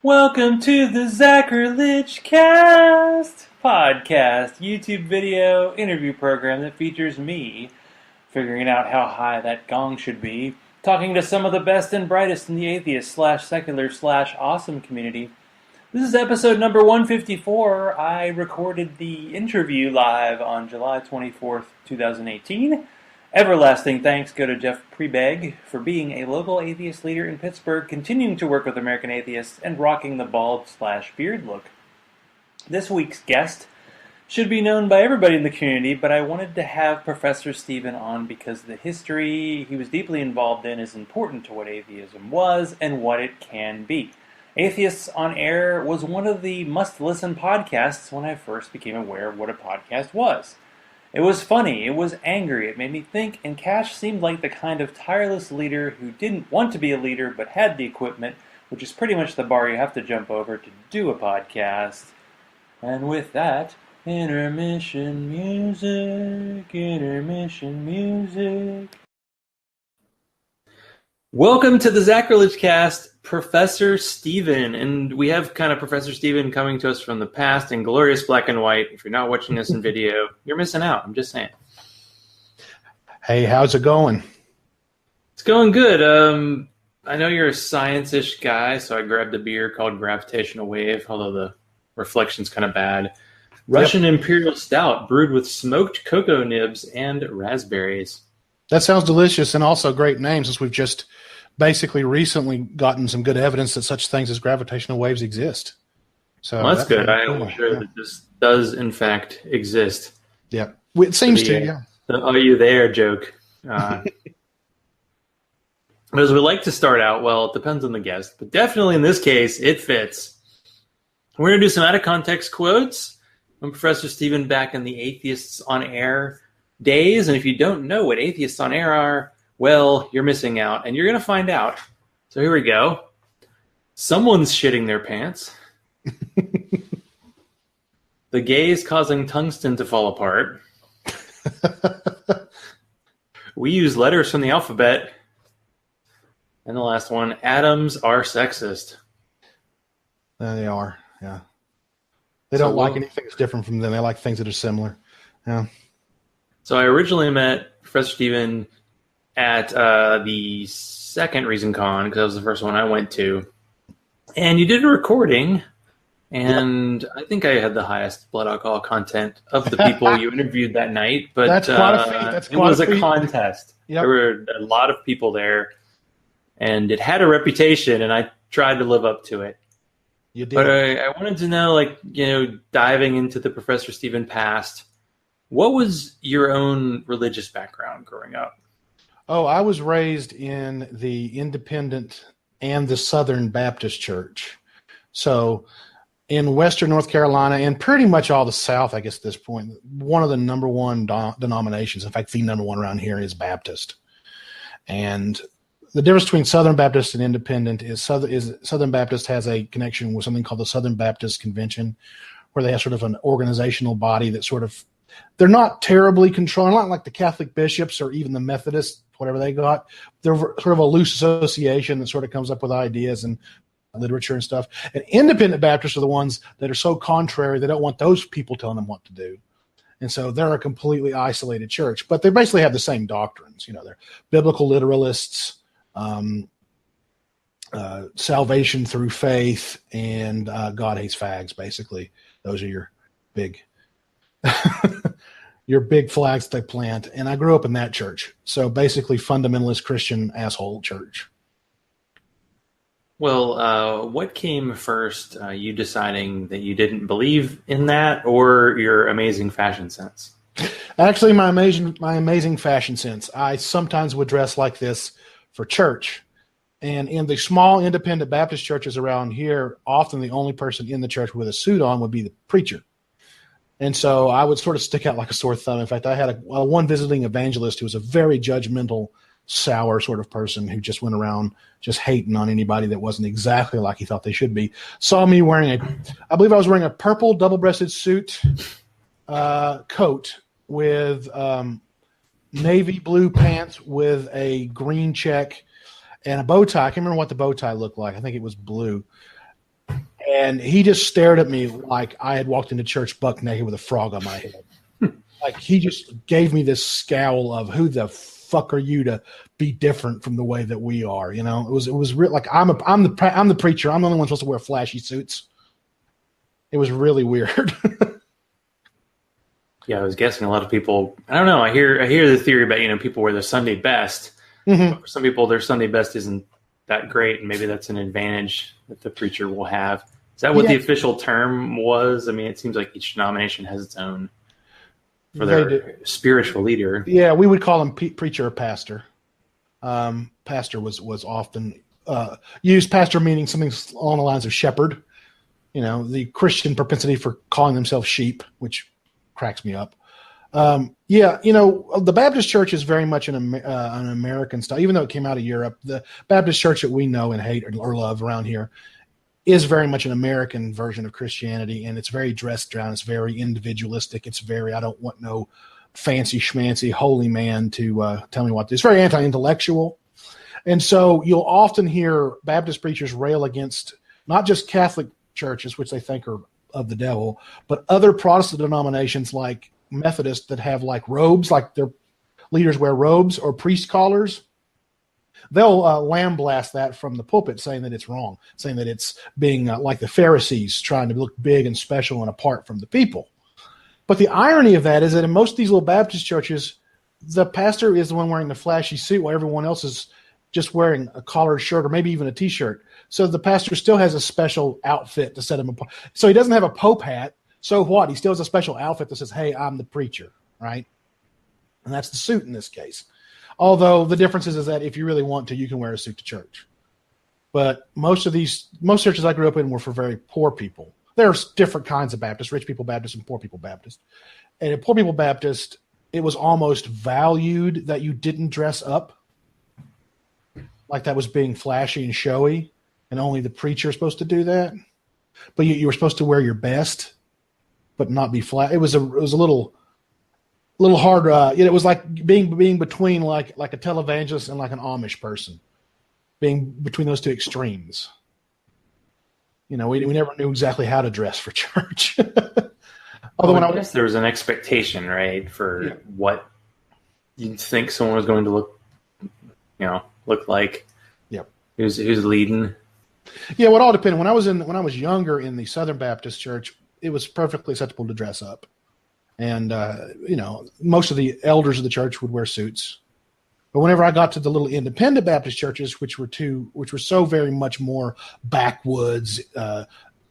Welcome to the Zachrilege Cast podcast, YouTube video interview program that features me figuring out how high that gong should be, talking to some of the best and brightest in the atheist / secular / awesome community. This is episode number 154. I recorded the interview live on July 24th, 2018. Everlasting thanks go to Jeff Prebeg for being a local atheist leader in Pittsburgh, continuing to work with American atheists, and rocking the bald/beard look. This week's guest should be known by everybody in the community, but I wanted to have Professor Stephen on because the history he was deeply involved in is important to what atheism was and what it can be. Atheists on Air was one of the must-listen podcasts when I first became aware of what a podcast was. It was funny, it was angry, it made me think, and Cash seemed like the kind of tireless leader who didn't want to be a leader but had the equipment, which is pretty much the bar you have to jump over to do a podcast. And with that, intermission music. Welcome to the Zachrilege Cast, Professor Stephen, and we have kind of Professor Stephen coming to us from the past in glorious black and white. If you're not watching this in video, you're missing out. I'm just saying. Hey, how's it going? It's going good. I know you're a science-ish guy, so I grabbed a beer called Gravitational Wave, although the reflection's kind of bad. Russian Imperial Stout, brewed with smoked cocoa nibs and raspberries. That sounds delicious and also a great name, since we've just basically recently gotten some good evidence that such things as gravitational waves exist. So well, that's good. I'm sure that this does, in fact, exist. Yeah, it seems to, yeah. The "Are you there" joke. But as we like to start out, well, it depends on the guest, but definitely in this case, it fits. We're going to do some out-of-context quotes from Professor Stephen back in the Atheists on Air days, and if you don't know what Atheists on Air are, well, you're missing out, and you're going to find out. So here we go. Someone's shitting their pants. The gays causing tungsten to fall apart. We use letters from the alphabet. And the last one, atoms are sexist. They are, yeah. They don't like anything that's different from them. They like things that are similar. Yeah. So I originally met Professor Stephen at the second ReasonCon, because that was the first one I went to. And you did a recording, and I think I had the highest blood alcohol content of the people you interviewed that night. But that's quite a feat. It was a contest. Yep. There were a lot of people there, and it had a reputation, and I tried to live up to it. You did. But I wanted to know, diving into the Professor Stephen past, what was your own religious background growing up? Oh, I was raised in the Independent and the Southern Baptist Church. So in Western North Carolina and pretty much all the South, I guess at this point, one of the number one denominations, in fact, the number one around here, is Baptist. And the difference between Southern Baptist and Independent is Southern Baptist has a connection with something called the Southern Baptist Convention, where they have sort of an organizational body that sort of, they're not terribly controlled, not like the Catholic bishops or even the Methodists, whatever they got. They're sort of a loose association that sort of comes up with ideas and literature and stuff. And Independent Baptists are the ones that are so contrary, they don't want those people telling them what to do. And so they're a completely isolated church, but they basically have the same doctrines. They're biblical literalists, salvation through faith, and God hates fags, basically. Those are your big your big flags that they plant. And I grew up in that church. So basically fundamentalist Christian asshole church. Well, what came first, you deciding that you didn't believe in that, or your amazing fashion sense? Actually, my amazing fashion sense. I sometimes would dress like this for church. And in the small independent Baptist churches around here, often the only person in the church with a suit on would be the preacher. And so I would sort of stick out like a sore thumb. In fact, I had a one visiting evangelist who was a very judgmental, sour sort of person who just went around just hating on anybody that wasn't exactly like he thought they should be. Saw me wearing I believe I was wearing a purple double-breasted suit coat with navy blue pants with a green check and a bow tie. I can't remember what the bow tie looked like. I think it was blue. And he just stared at me like I had walked into church buck naked with a frog on my head. Like he just gave me this scowl of who the fuck are you to be different from the way that we are? You know, it was real. Like I'm the preacher. I'm the only one supposed to wear flashy suits. It was really weird. Yeah, I was guessing a lot of people. I don't know. I hear the theory about people wear their Sunday best. Mm-hmm. But for some people, their Sunday best isn't that great, and maybe that's an advantage that the preacher will have. Is that what the official term was? I mean, it seems like each denomination has its own for their spiritual leader. Yeah, we would call him preacher or pastor. Pastor was often used. Pastor meaning something along the lines of shepherd. You know, the Christian propensity for calling themselves sheep, which cracks me up. The Baptist Church is very much an American style, even though it came out of Europe. The Baptist Church that we know and hate or love around here is very much an American version of Christianity, and it's very dressed down. It's very individualistic. It's very, I don't want no fancy schmancy holy man to tell me what to do. It's very anti-intellectual. And so you'll often hear Baptist preachers rail against not just Catholic churches, which they think are of the devil, but other Protestant denominations like Methodists that have like robes, like their leaders wear robes, or priest collars. They'll lambaste that from the pulpit, saying that it's wrong, saying that it's being like the Pharisees, trying to look big and special and apart from the people. But the irony of that is that in most of these little Baptist churches, the pastor is the one wearing the flashy suit while everyone else is just wearing a collared shirt or maybe even a T-shirt. So the pastor still has a special outfit to set him apart. So he doesn't have a pope hat. So what? He still has a special outfit that says, hey, I'm the preacher, right? And that's the suit in this case. Although the difference is that if you really want to, you can wear a suit to church. But most churches I grew up in were for very poor people. There's different kinds of Baptists, rich people Baptist and poor people Baptist. And in poor people Baptist, it was almost valued that you didn't dress up. Like that was being flashy and showy, and only the preacher is supposed to do that. But you were supposed to wear your best, but not be flat. It was a little hard. It was like being between like a televangelist and like an Amish person, being between those two extremes. We never knew exactly how to dress for church. Although I guess there was an expectation, right, for what you'd think someone was going to look like. Yep. Who's leading? Yeah, well, it all depended. When I was younger in the Southern Baptist Church, it was perfectly acceptable to dress up, and most of the elders of the church would wear suits. But whenever I got to the little independent Baptist churches, which were so very much more backwoods,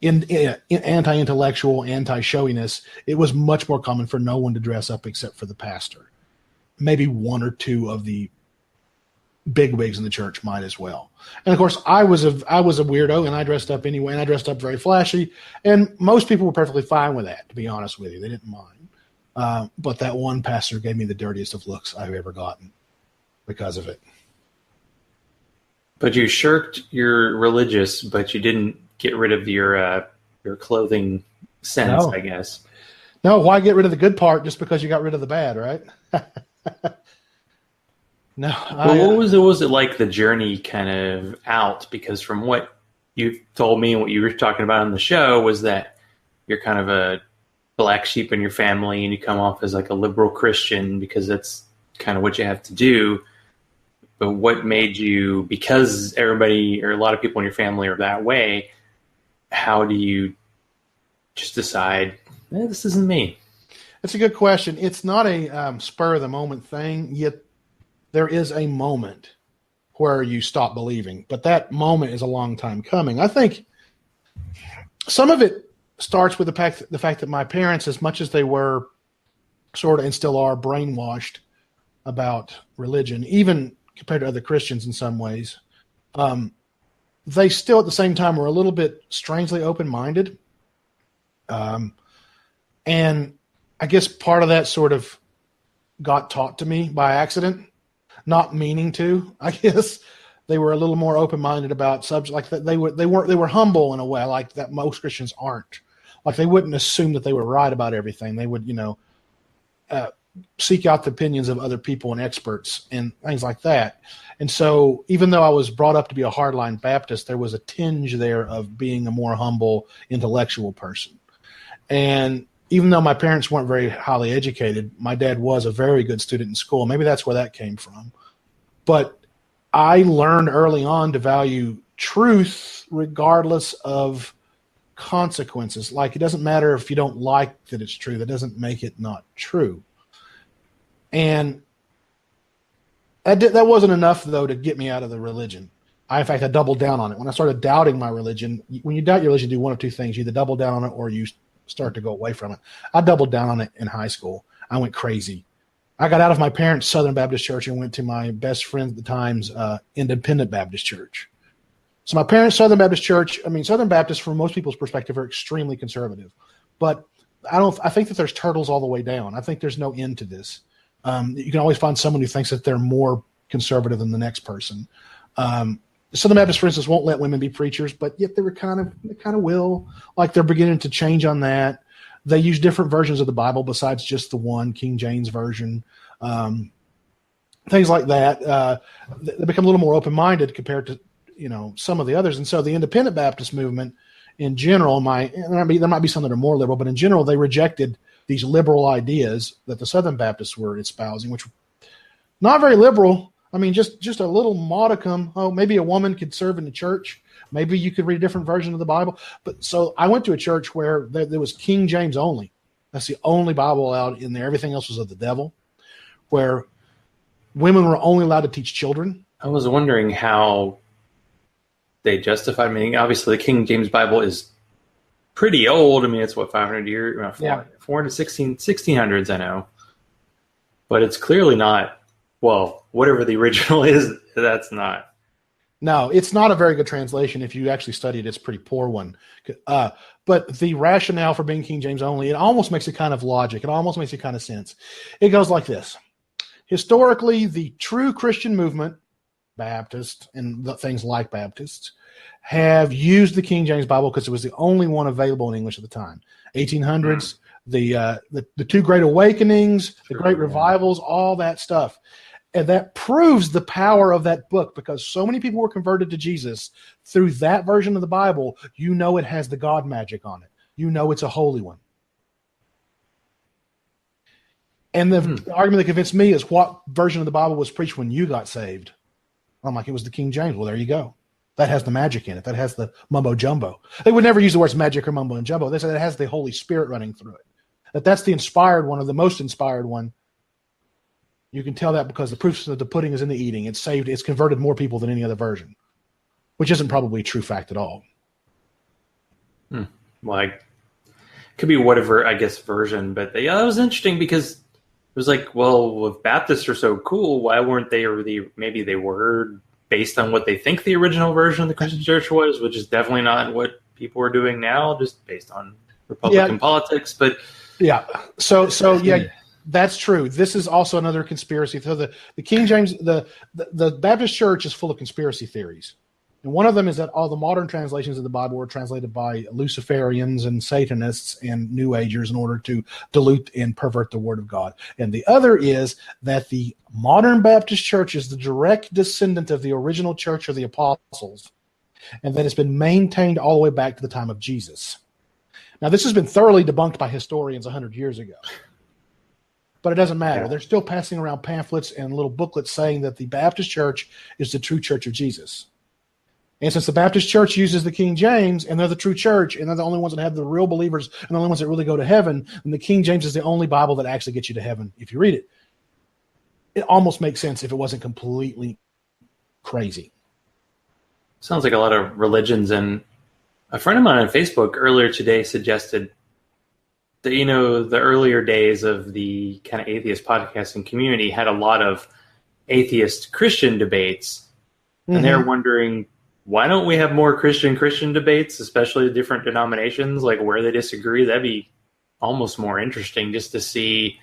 anti-intellectual, anti-showiness, it was much more common for no one to dress up except for the pastor. Maybe one or two of the bigwigs in the church might as well. And of course, I was a weirdo, and I dressed up anyway, and I dressed up very flashy. And most people were perfectly fine with that, to be honest with you. They didn't mind. But that one pastor gave me the dirtiest of looks I've ever gotten because of it. But you shirked your religious, but you didn't get rid of your clothing sense, I guess. No, why get rid of the good part just because you got rid of the bad, right? No. What was it like, the journey kind of out? Because from what you told me and what you were talking about on the show was that you're kind of a black sheep in your family, and you come off as like a liberal Christian because that's kind of what you have to do. But what made you, because everybody or a lot of people in your family are that way, how do you just decide, this isn't me? That's a good question. It's not a spur of the moment thing, yet there is a moment where you stop believing. But that moment is a long time coming. I think some of it starts with the fact that my parents, as much as they were sort of and still are brainwashed about religion, even compared to other Christians in some ways, they still at the same time were a little bit strangely open-minded. And I guess part of that sort of got taught to me by accident, not meaning to. I guess they were a little more open-minded about subjects like that. They were humble in a way like that most Christians aren't. Like they wouldn't assume that they were right about everything. They would, seek out the opinions of other people and experts and things like that. And so even though I was brought up to be a hardline Baptist, there was a tinge there of being a more humble intellectual person. And even though my parents weren't very highly educated, my dad was a very good student in school. Maybe that's where that came from. But I learned early on to value truth regardless of consequences. Like, it doesn't matter if you don't like that it's true. That doesn't make it not true. And that wasn't enough, though, to get me out of the religion. In fact, I doubled down on it. When I started doubting my religion, when you doubt your religion, you do one of two things. You either double down on it or you start to go away from it. I doubled down on it in high school. I went crazy. I got out of my parents' Southern Baptist church and went to my best friend at the time's Independent Baptist church. So my parents' Southern Baptist church, Southern Baptists, from most people's perspective, are extremely conservative. But I think that there's turtles all the way down. I think there's no end to this. You can always find someone who thinks that they're more conservative than the next person. Southern Baptists, for instance, won't let women be preachers, but yet they kind of will. Like, they're beginning to change on that. They use different versions of the Bible besides just the one King James version. Things like that. They become a little more open-minded compared to some of the others. And so the Independent Baptist movement in general, there might be some that are more liberal, but in general, they rejected these liberal ideas that the Southern Baptists were espousing, which were not very liberal. Just a little modicum. Oh, maybe a woman could serve in the church. Maybe you could read a different version of the Bible. But so I went to a church where there was King James only. That's the only Bible allowed in there. Everything else was of the devil, where women were only allowed to teach children. I was wondering how they justified. Obviously the King James Bible is pretty old. It's 500 years? 1600s, I know. But it's clearly not, whatever the original is, that's not. No, it's not a very good translation. If you actually study it, it's a pretty poor one. But the rationale for being King James only, it almost makes a kind of logic. It almost makes a kind of sense. It goes like this. Historically, the true Christian movement, Baptist and things like Baptists, have used the King James Bible because it was the only one available in English at the time. 1800s, the two Great Awakenings, the Great Revivals, all that stuff. And that proves the power of that book, because so many people were converted to Jesus through that version of the Bible. It has the God magic on it. It's a holy one. And the argument that convinced me is, what version of the Bible was preached when you got saved? I'm like, it was the King James. Well, there you go. That has the magic in it. That has the mumbo jumbo. They would never use the words magic or mumbo and jumbo. They said it has the Holy Spirit running through it. That's the inspired one, or the most inspired one. You can tell that because the proof of the pudding is in the eating. It's converted more people than any other version, which isn't probably a true fact at all. Well, it could be whatever, I guess, version. But that was interesting because it was like, if Baptists are so cool, why weren't they, or maybe they were based on what they think the original version of the Christian church was, which is definitely not what people are doing now, just based on Republican politics. But that's true. This is also another conspiracy. So the King James, the Baptist church is full of conspiracy theories. And one of them is that all the modern translations of the Bible were translated by Luciferians and Satanists and New Agers in order to dilute and pervert the Word of God. And the other is that the modern Baptist church is the direct descendant of the original church of the apostles, and that it's been maintained all the way back to the time of Jesus. Now, this has been thoroughly debunked by historians 100 years ago. But it doesn't matter. They're still passing around pamphlets and little booklets saying that the Baptist church is the true church of Jesus. And since the Baptist church uses the King James, and they're the true church, and they're the only ones that have the real believers, and the only ones that really go to heaven, and the King James is the only Bible that actually gets you to heaven if you read it. It almost makes sense if it wasn't completely crazy. Sounds like a lot of religions. And a friend of mine on Facebook earlier today suggested that, the earlier days of the kind of atheist podcasting community had a lot of atheist Christian debates. And they're wondering, why don't we have more Christian debates, especially different denominations, like where they disagree? That'd be almost more interesting just to see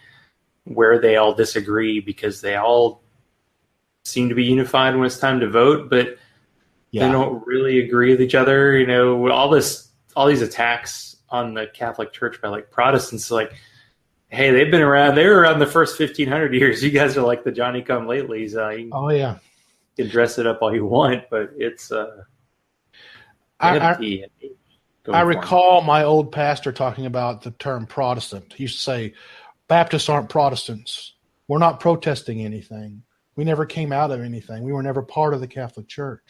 where they all disagree, because they all seem to be unified when it's time to vote, but they don't really agree with each other. All these attacks on the Catholic Church by like Protestants, like Hey, they've been around. They were around the first 1,500 years. You guys are like the Johnny-come-latelys. Oh yeah. You can dress it up all you want, but it's empty. I recall my old pastor talking about the term Protestant. He used to say, Baptists aren't Protestants. We're not protesting anything. We never came out of anything. We were never part of the Catholic Church.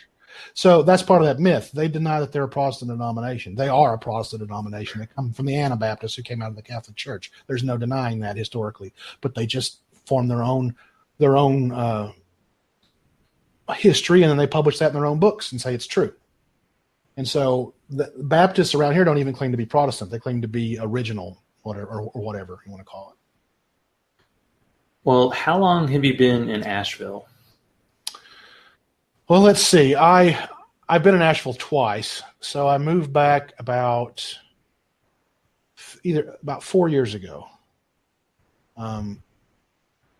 So that's part of that myth. They deny that they're a Protestant denomination. They are a Protestant denomination. They come from the Anabaptists who came out of the Catholic Church. There's no denying that historically. But they just form their own history, and then they publish that in their own books and say it's true. And so the Baptists around here don't even claim to be Protestant. They claim to be original, or whatever you want to call it. Well, how long have you been in Asheville? Well, let's see. I've been in Asheville twice. So I moved back about 4 years ago.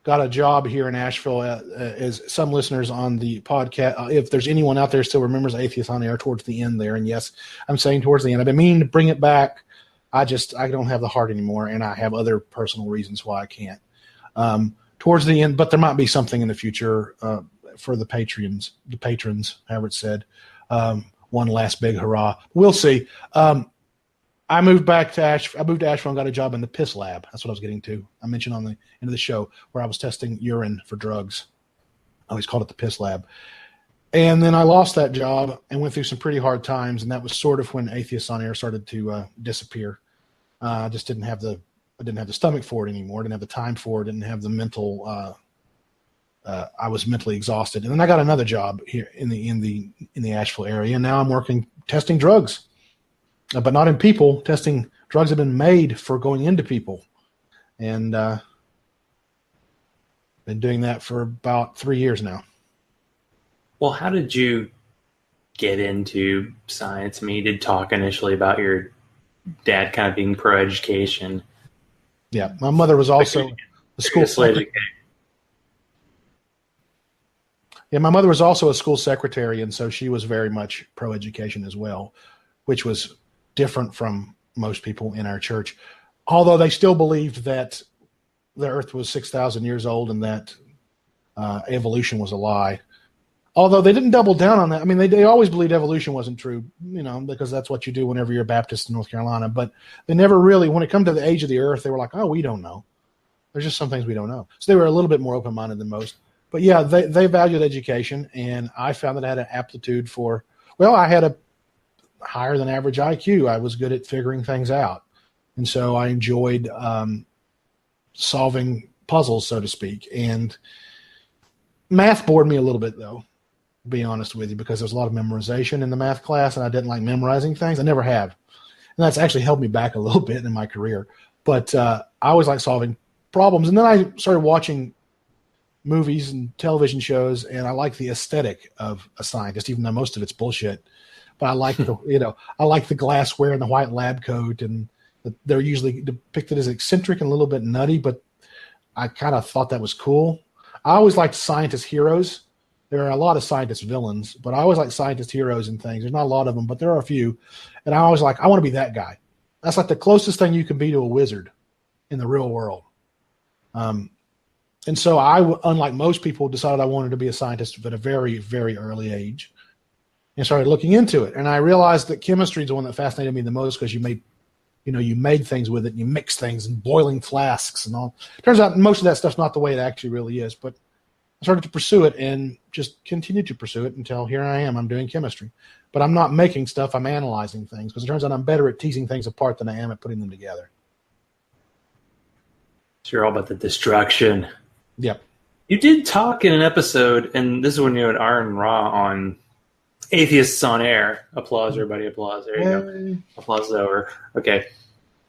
Got a job here in Asheville, as some listeners on the podcast. If there's anyone out there still remembers Atheists on Air towards the end there, and yes, I'm saying towards the end. I've been meaning to bring it back. I don't have the heart anymore, and I have other personal reasons why I can't. Towards the end, but there might be something in the future for the patrons, however it's said. One last big hurrah. We'll see. I moved back to Asheville. I moved to Asheville and got a job in the piss lab. That's what I was getting to. I mentioned on the end of the show where I was testing urine for drugs. I always called it the piss lab. And then I lost that job and went through some pretty hard times. And that was sort of when Atheists on Air started to disappear. I just didn't have the stomach for it anymore. Didn't have the time for it. Didn't have the mental. I was mentally exhausted. And then I got another job here in the Asheville area. And now I'm working testing drugs. But not in people. Testing drugs have been made for going into people. And been doing that for about 3 years now. Well, how did you get into science? I mean, you did talk initially about your dad kind of being pro-education. Yeah, my mother was also a school secretary. Yeah, my mother was also a school secretary, and so she was very much pro-education as well, which was different from most people in our church, although they still believed that the earth was 6,000 years old and that evolution was a lie. Although they didn't double down on that. I mean, they always believed evolution wasn't true, because that's what you do whenever you're a Baptist in North Carolina. But they never really, when it come to the age of the earth, they were like, oh, we don't know. There's just some things we don't know. So they were a little bit more open-minded than most. But yeah, they valued education, and I found that I had an aptitude for, I had a higher than average IQ. I was good at figuring things out. And so I enjoyed solving puzzles, so to speak. And math bored me a little bit, though, to be honest with you, because there's a lot of memorization in the math class, and I didn't like memorizing things. I never have. And that's actually held me back a little bit in my career. But I always like solving problems. And then I started watching movies and television shows, and I like the aesthetic of a scientist, even though most of it's bullshit. But I like I like the glassware and the white lab coat, and they're usually depicted as eccentric and a little bit nutty, but I kind of thought that was cool. I always liked scientist heroes. There are a lot of scientist villains, but I always like scientist heroes and things. There's not a lot of them, but there are a few. And I always I want to be that guy. That's like the closest thing you can be to a wizard in the real world. And so I, unlike most people, decided I wanted to be a scientist at a very, very early age and started looking into it. And I realized that chemistry is the one that fascinated me the most because you made things with it and you mix things in boiling flasks and all. Turns out most of that stuff's not the way it actually really is, but I started to pursue it and just continued to pursue it until here I am. I'm doing chemistry. But I'm not making stuff. I'm analyzing things because it turns out I'm better at teasing things apart than I am at putting them together. So you're all about the destruction. Yep. You did talk in an episode, and this is when you had Aaron Raw on Atheists on Air. Applause, everybody. Applause. There you go. Applause is over. Okay.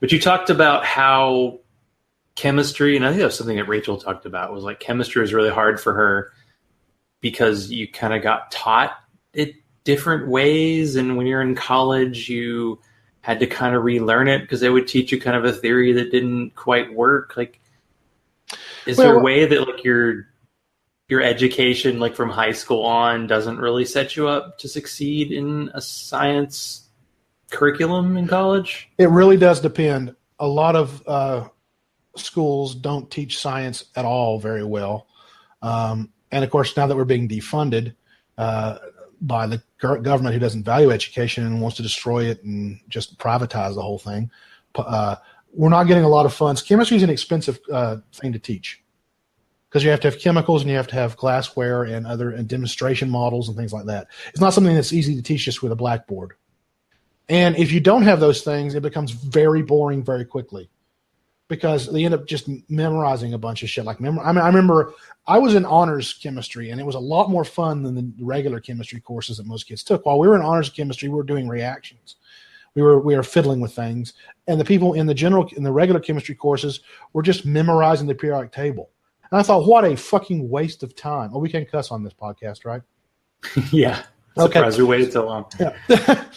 But you talked about how chemistry, and I think that was something that Rachel talked about, was like chemistry was really hard for her because you kind of got taught it different ways. And when you're in college, you had to kind of relearn it because they would teach you kind of a theory that didn't quite work. Like, is there a way that like your education, like from high school on, doesn't really set you up to succeed in a science curriculum in college? It really does depend. A lot of schools don't teach science at all very well. And of course, now that we're being defunded by the government who doesn't value education and wants to destroy it and just privatize the whole thing, we're not getting a lot of funds. Chemistry is an expensive thing to teach because you have to have chemicals and you have to have glassware and other demonstration models and things like that. It's not something that's easy to teach just with a blackboard. And if you don't have those things, it becomes very boring very quickly because they end up just memorizing a bunch of shit. I remember I was in honors chemistry, and it was a lot more fun than the regular chemistry courses that most kids took. While we were in honors chemistry, we were doing reactions. We were fiddling with things, and the people in the regular chemistry courses were just memorizing the periodic table. And I thought, what a fucking waste of time. Oh, we can cuss on this podcast, right? Yeah. Surprised we waited so long. Yeah.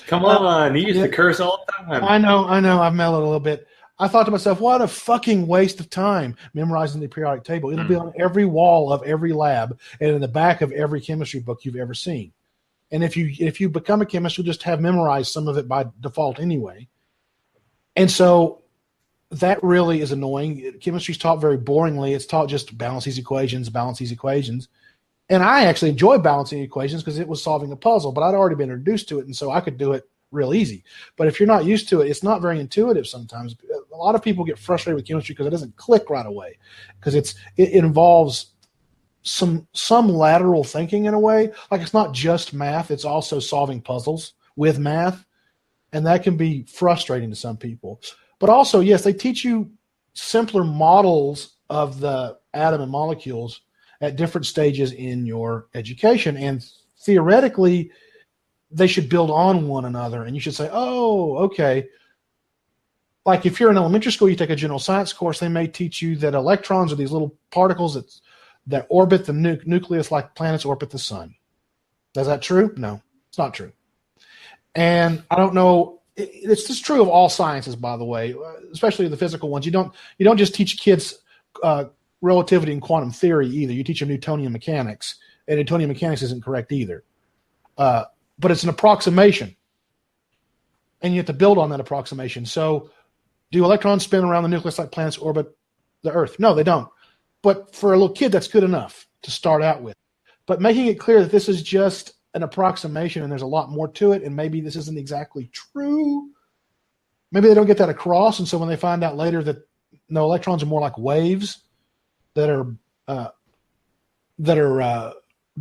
Come on. You used to curse all the time. I know. I've mellowed a little bit. I thought to myself, what a fucking waste of time memorizing the periodic table. It'll be on every wall of every lab and in the back of every chemistry book you've ever seen. And if you become a chemist, you'll just have memorized some of it by default anyway. And so that really is annoying. Chemistry's taught very boringly. It's taught just balance these equations. And I actually enjoy balancing equations because it was solving a puzzle, but I'd already been introduced to it, and so I could do it real easy. But if you're not used to it, it's not very intuitive sometimes. A lot of people get frustrated with chemistry because it doesn't click right away because it involves some lateral thinking in a way. Like it's not just math, it's also solving puzzles with math, and that can be frustrating to some people. But also, yes, they teach you simpler models of the atom and molecules at different stages in your education. And theoretically, they should build on one another. And you should say, oh, okay. Like if you're in elementary school, you take a general science course, they may teach you that electrons are these little particles that orbit the nucleus like planets orbit the sun. Is that true? No, it's not true. And I don't know. It's just true of all sciences, by the way, especially the physical ones. You don't just teach kids relativity and quantum theory either. You teach them Newtonian mechanics, and Newtonian mechanics isn't correct either. But it's an approximation, and you have to build on that approximation. So do electrons spin around the nucleus like planets orbit the Earth? No, they don't. But for a little kid, that's good enough to start out with. But making it clear that this is just an approximation and there's a lot more to it, and maybe this isn't exactly true. Maybe they don't get that across, and so when they find out later that no, electrons are more like waves that are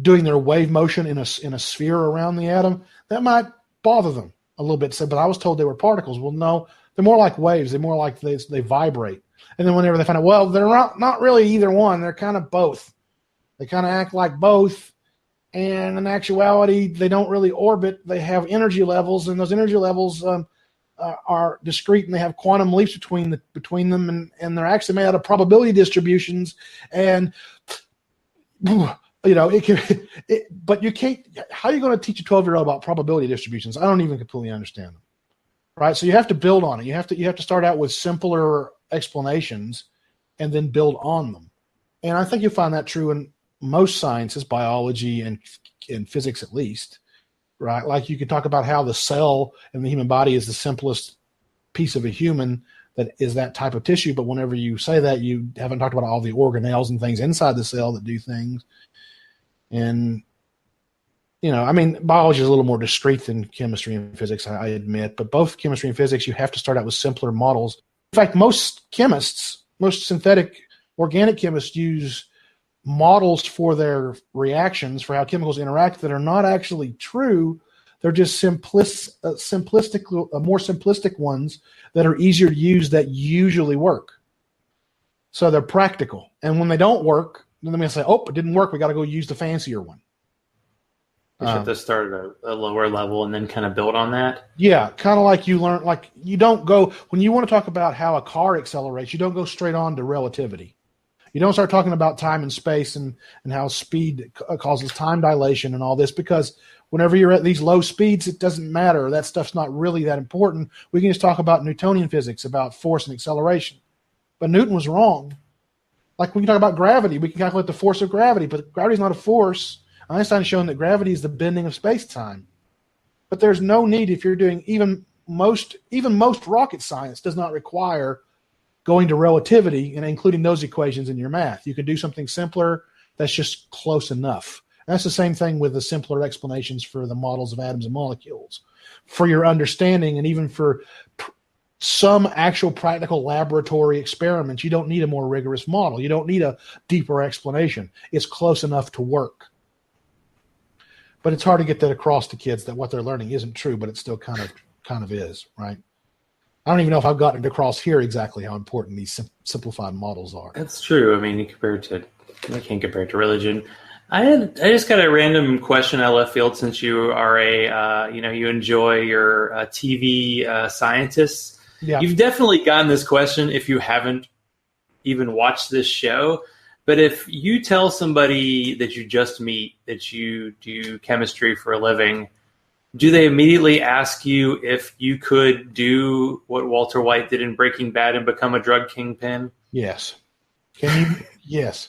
doing their wave motion in a sphere around the atom, that might bother them a little bit. But I was told they were particles. Well, no, they're more like waves. They're more like they vibrate. And then whenever they find out, well, they're not really either one. They're kind of both. They kind of act like both. And in actuality, they don't really orbit. They have energy levels, and those energy levels are discrete, and they have quantum leaps between them, and they're actually made out of probability distributions. And but you can't. How are you going to teach a 12-year-old about probability distributions? I don't even completely understand them. Right? So you have to build on it. You have to start out with simpler explanations, and then build on them. And I think you'll find that true in most sciences, biology and physics at least, right? Like you could talk about how the cell in the human body is the simplest piece of a human that is that type of tissue. But whenever you say that, you haven't talked about all the organelles and things inside the cell that do things. And, biology is a little more discrete than chemistry and physics, I admit. But both chemistry and physics, you have to start out with simpler models. In fact, most synthetic organic chemists use models for their reactions, for how chemicals interact, that are not actually true. They're just more simplistic ones that are easier to use that usually work. So they're practical. And when they don't work, then they say, oh, it didn't work. We got to go use the fancier one. You should just start at a lower level and then kind of build on that. Yeah, kind of like you learn, like you don't go, when you want to talk about how a car accelerates, you don't go straight on to relativity. You don't start talking about time and space and how speed causes time dilation and all this, because whenever you're at these low speeds, it doesn't matter. That stuff's not really that important. We can just talk about Newtonian physics, about force and acceleration. But Newton was wrong. Like we can talk about gravity. We can calculate the force of gravity, but gravity's not a force. Einstein's shown that gravity is the bending of space-time. But there's no need, if you're doing even most rocket science does not require going to relativity and including those equations in your math. You can do something simpler that's just close enough. And that's the same thing with the simpler explanations for the models of atoms and molecules. For your understanding and even for some actual practical laboratory experiments, you don't need a more rigorous model. You don't need a deeper explanation. It's close enough to work. But it's hard to get that across to kids that what they're learning isn't true, but it still kind of is, right? I don't even know if I've gotten it across here exactly how important these simplified models are. That's true. I mean, I can't compare it to religion. I just got a random question out of left field since you are you enjoy your TV scientists. Yeah. You've definitely gotten this question if you haven't even watched this show. But if you tell somebody that you just meet that you do chemistry for a living, do they immediately ask you if you could do what Walter White did in Breaking Bad and become a drug kingpin? Yes. Can you? Yes.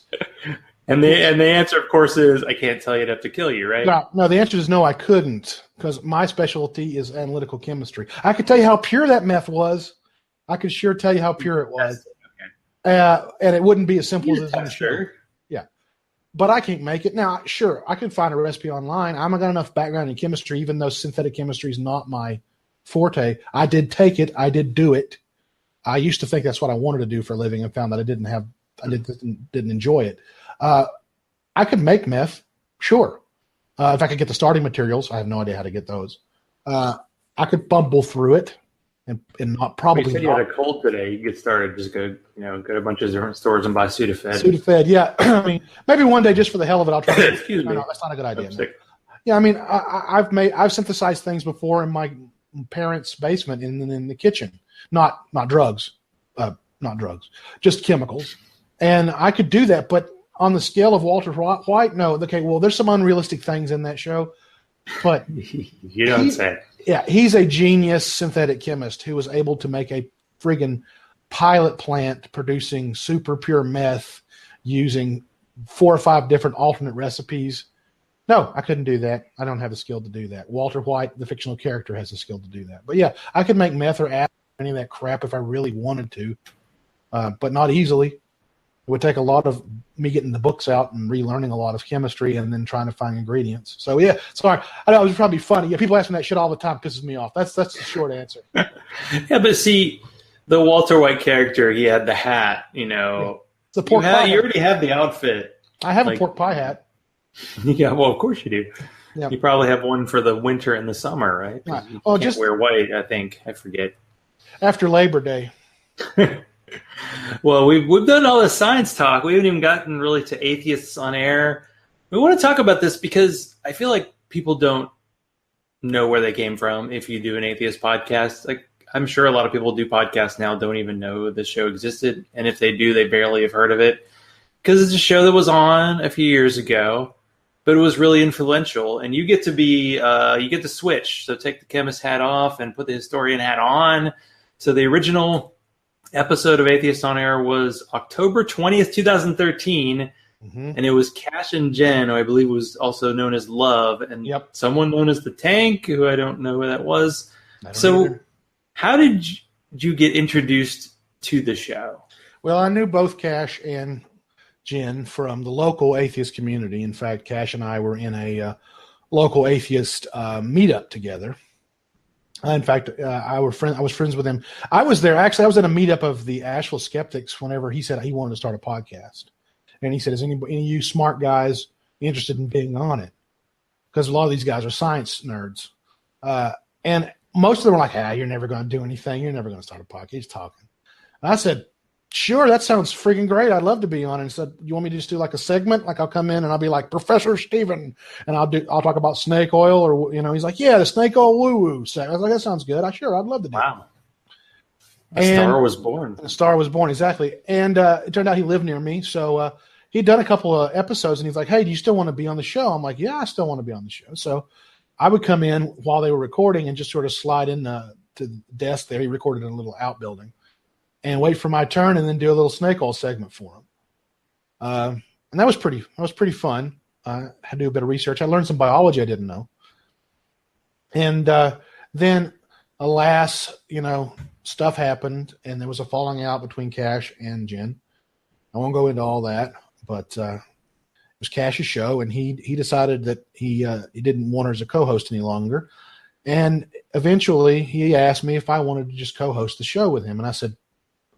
And the answer, of course, is I can't tell you enough to kill you, right? No, the answer is no, I couldn't, because my specialty is analytical chemistry. I could tell you how pure that meth was. I could sure tell you how pure it was. Okay. And it wouldn't be as simple as in the show. Yeah. But I can't make it. Now, sure, I can find a recipe online. I've got enough background in chemistry, even though synthetic chemistry is not my forte. I did take it. I did do it. I used to think that's what I wanted to do for a living and found that I didn't enjoy it. I could make meth, sure. If I could get the starting materials, I have no idea how to get those. I could bumble through it and not probably. You said you had a cold today. You get started. Just go to a bunch of different stores and buy Sudafed. Sudafed, yeah. I mean, maybe one day just for the hell of it, I'll try. Excuse me. No, that's not a good idea. No. Yeah, I mean, I've synthesized things before in my parents' basement in the kitchen. Not drugs, just chemicals, and I could do that, but. On the scale of Walter White, no. Okay, well, there's some unrealistic things in that show, but you don't say. Yeah, he's a genius synthetic chemist who was able to make a friggin' pilot plant producing super pure meth using 4 or 5 different alternate recipes. No, I couldn't do that. I don't have the skill to do that. Walter White, the fictional character, has the skill to do that. But yeah, I could make meth or acid or any of that crap if I really wanted to, but not easily. It would take a lot of me getting the books out and relearning a lot of chemistry and then trying to find ingredients. So, yeah, sorry. I know it was probably funny. Yeah, people ask me that shit all the time. Pisses me off. That's the short answer. Yeah, but see, the Walter White character, he had the hat, Yeah. It's a pork pie you already have the outfit. I have a pork pie hat. Yeah, well, of course you do. Yeah. You probably have one for the winter and the summer, right? You can't wear white, I think. I forget. After Labor Day. Well, we've done all this science talk. We haven't even gotten really to atheists on air. We want to talk about this because I feel like people don't know where they came from if you do an atheist podcast. Like, I'm sure a lot of people do podcasts now don't even know the show existed. And if they do, they barely have heard of it. Because it's a show that was on a few years ago, but it was really influential. And you get to switch. So take the chemist hat off and put the historian hat on. So the original episode of Atheist on Air was October 20th, 2013, and it was Cash and Jen, who I believe was also known as Love, and someone known as the Tank, who I don't know who that was. So how did you get introduced to the show? Well, I knew both Cash and Jen from the local atheist community. In fact, Cash and I were in a local atheist meetup together. In fact, I was friends with him. I was there. Actually, I was at a meetup of the Asheville Skeptics whenever he said he wanted to start a podcast. And he said, is any of you smart guys interested in being on it? Because a lot of these guys are science nerds. And most of them were like, you're never going to do anything. You're never going to start a podcast. He's talking. And I said, sure, that sounds freaking great. I'd love to be on it. And said, you want me to just do like a segment? Like I'll come in and I'll be like Professor Steven, and I'll talk about snake oil, or he's like, yeah, the snake oil woo woo. I was like, that sounds good. I'd love to do. Wow. A star was born. A star was born, exactly. And it turned out he lived near me, so he'd done a couple of episodes, and he's like, hey, do you still want to be on the show? I'm like, yeah, I still want to be on the show. So I would come in while they were recording and just sort of slide in to the desk there. He recorded in a little outbuilding. And wait for my turn, and then do a little snake oil segment for him. And that was pretty fun. I had to do a bit of research. I learned some biology I didn't know. And then, alas, stuff happened, and there was a falling out between Cash and Jen. I won't go into all that, but it was Cash's show, and he decided that he didn't want her as a co-host any longer. And eventually, he asked me if I wanted to just co-host the show with him, and I said,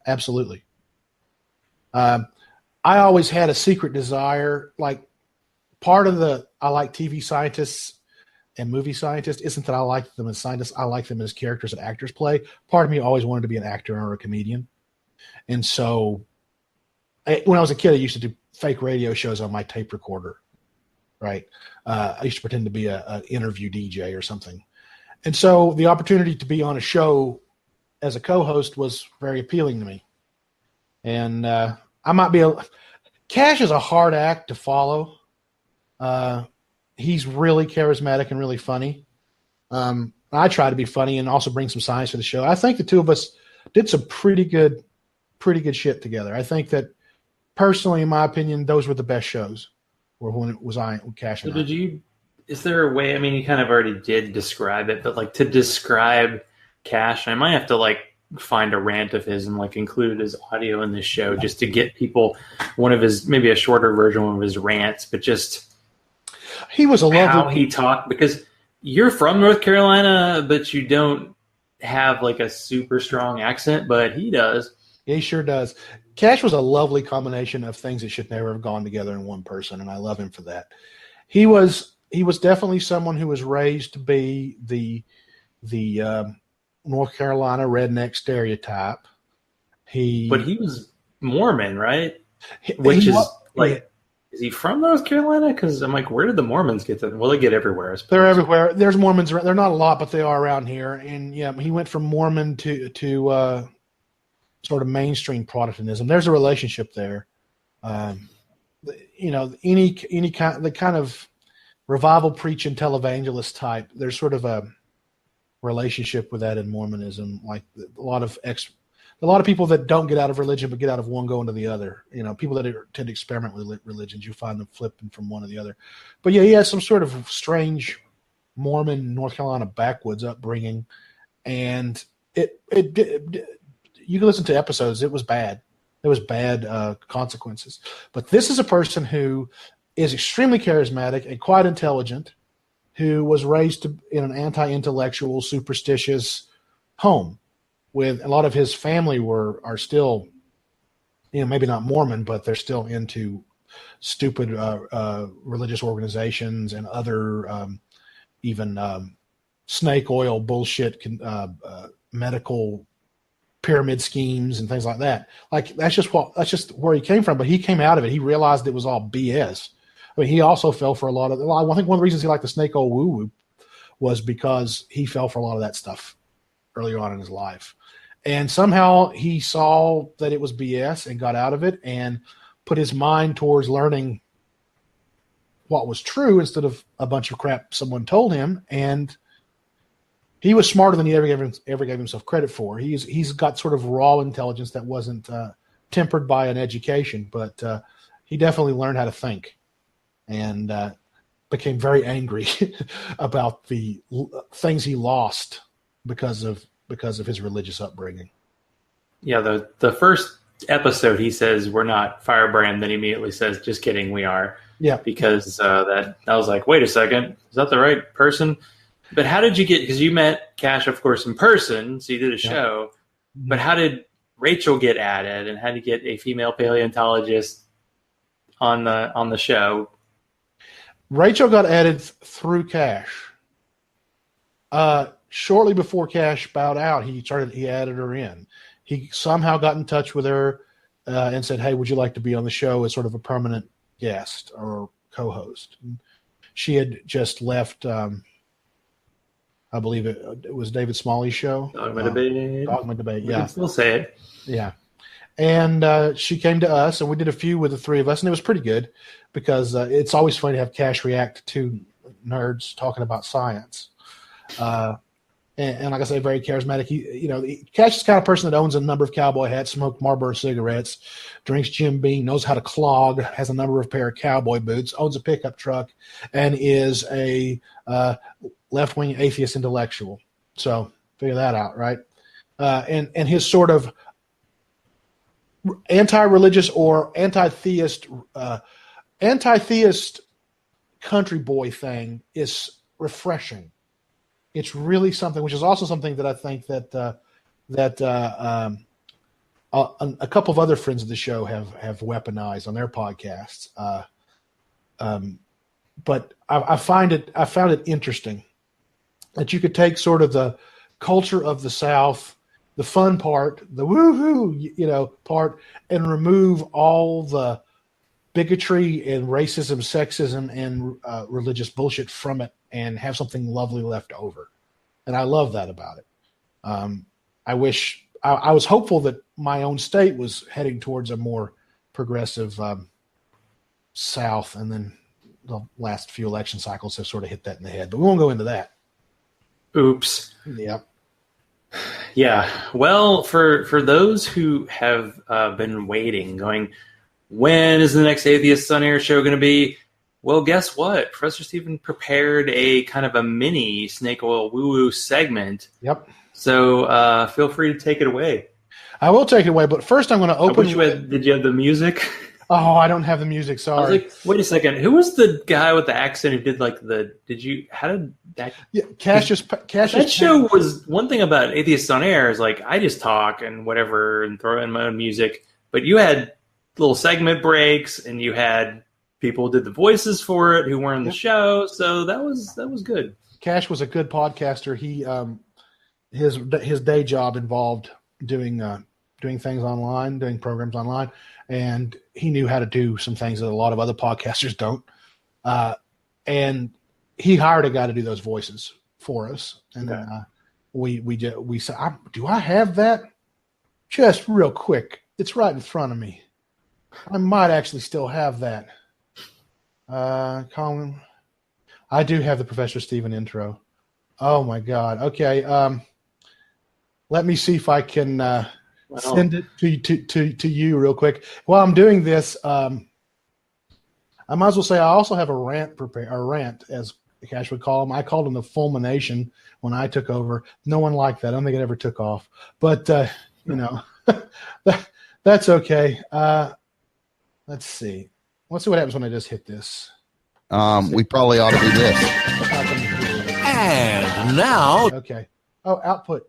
absolutely. I always had a secret desire, like part of I like TV scientists and movie scientists isn't that I like them as scientists. I like them as characters that actors play. Part of me always wanted to be an actor or a comedian. And so when I was a kid, I used to do fake radio shows on my tape recorder, right? I used to pretend to be an interview DJ or something. And so the opportunity to be on a show as a co-host was very appealing to me. And I might be Cash is a hard act to follow. He's really charismatic and really funny. I try to be funny and also bring some science to the show. I think the two of us did some pretty good shit together. I think that personally, in my opinion, those were the best shows. Or when it was Cash and I. Is there a way? I mean, you kind of already did describe it, but like to describe Cash, I might have to like find a rant of his and like include his audio in this show just to get people one of his, maybe a shorter version of his rants, but just he was a lovely how he talked, because you're from North Carolina, but you don't have like a super strong accent, but he does. He sure does. Cash was a lovely combination of things that should never have gone together in one person, and I love him for that. He was definitely someone who was raised to be the North Carolina redneck stereotype. But he was Mormon, right? Which is like, is he from North Carolina? Because I'm like, where did the Mormons get them? Well, they get everywhere. They're everywhere. There's Mormons. They're not a lot, but they are around here. And yeah, he went from Mormon to sort of mainstream Protestantism. There's a relationship there. Any kind of revival preaching televangelist type. There's sort of a relationship with that in Mormonism. Like a lot of people that don't get out of religion but get out of one going to the other. People that tend to experiment with religions, you find them flipping from one to the other. But yeah, he has some sort of strange Mormon North Carolina backwoods upbringing, and it you can listen to episodes. It was bad. There was bad consequences. But this is a person who is extremely charismatic and quite intelligent, who was raised in an anti-intellectual, superstitious home. With a lot of his family are still, maybe not Mormon, but they're still into stupid religious organizations and other even snake oil bullshit, medical pyramid schemes and things like that. Like that's just where he came from. But he came out of it. He realized it was all BS. I mean, he also fell for I think one of the reasons he liked the snake oil woo-woo was because he fell for a lot of that stuff earlier on in his life. And somehow he saw that it was BS and got out of it and put his mind towards learning what was true instead of a bunch of crap someone told him. And he was smarter than he ever gave himself credit for. He's got sort of raw intelligence that wasn't tempered by an education, but he definitely learned how to think. And became very angry about the things he lost because of his religious upbringing. Yeah, the first episode he says we're not firebrand, then he immediately says, "Just kidding, we are." Yeah, because that I was like, wait a second, is that the right person? But how did you get? Because you met Cash, of course, in person, so you did a show. But how did Rachel get added, and how did you get a female paleontologist on the show? Rachel got added through Cash. Shortly before Cash bowed out, he added her in. He somehow got in touch with her and said, "Hey, would you like to be on the show as sort of a permanent guest or co-host?" And she had just left. I believe it was David Smalley's show. Dogma Debate. Yeah, we can still say it. Yeah. And she came to us, and we did a few with the three of us, and it was pretty good because it's always funny to have Cash react to nerds talking about science. And like I say, very charismatic. Cash is the kind of person that owns a number of cowboy hats, smoked Marlboro cigarettes, drinks Jim Beam, knows how to clog, has a number of pair of cowboy boots, owns a pickup truck, and is a left-wing atheist intellectual. So figure that out, right? and his sort of anti-religious or anti-theist country boy thing is refreshing. It's really something, which is also something that I think that a couple of other friends of the show have weaponized on their podcasts. But I found it interesting that you could take sort of the culture of the South, the fun part, the woohoo, part, and remove all the bigotry and racism, sexism, and religious bullshit from it, and have something lovely left over. And I love that about it. I wish I was hopeful that my own state was heading towards a more progressive South, and then the last few election cycles have sort of hit that in the head. But we won't go into that. Oops. Yeah. Yeah. Well, for those who have been waiting, going, when is the next Atheists on Air show going to be? Well, guess what? Professor Stephen prepared a kind of a mini snake oil woo-woo segment. Yep. So feel free to take it away. I will take it away, but first I'm going to open. Did you have the music? Oh, I don't have the music. Sorry. I was like, wait a second. Who was the guy with the accent who did like how did that? Yeah, That show was one thing about Atheists on Air is like, I just talk and whatever and throw in my own music, but you had little segment breaks and you had people who did the voices for it who weren't on the show. So that was good. Cash was a good podcaster. He, his day job involved doing things online, doing programs online, and he knew how to do some things that a lot of other podcasters don't. And he hired a guy to do those voices for us. And we said, do I have that? Just real quick. It's right in front of me. I might actually still have that. Colin, I do have the Professor Stephen intro. Oh my God. Okay. Let me see if I can send it to you real quick. While I'm doing this, I might as well say I also have a rant as Cash would call them. I called them the fulmination when I took over. No one liked that. I don't think it ever took off. But that's okay. Let's see. Let's see what happens when I just hit this. We probably ought to do this. And now. Okay. Oh, output.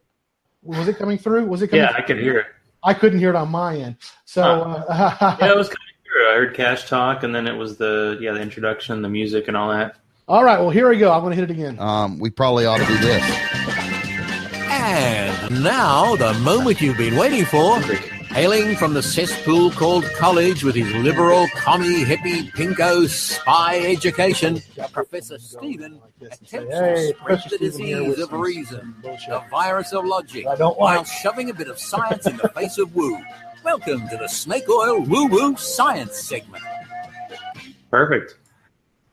Was it coming through? Was it coming? Yeah, I could hear it. I couldn't hear it on my end. So yeah, it was coming through. I heard Cash talk, and then it was the introduction, the music, and all that. All right. Well, here we go. I'm going to hit it again. We probably ought to do this. And now the moment you've been waiting for. Hailing from the cesspool called college with his liberal, commie, hippie, pinko, spy education, Professor Stephen attempts to spread the disease of reason, the virus of logic, while shoving a bit of science in the face of woo. Welcome to the Snake Oil Woo-Woo Science segment. Perfect.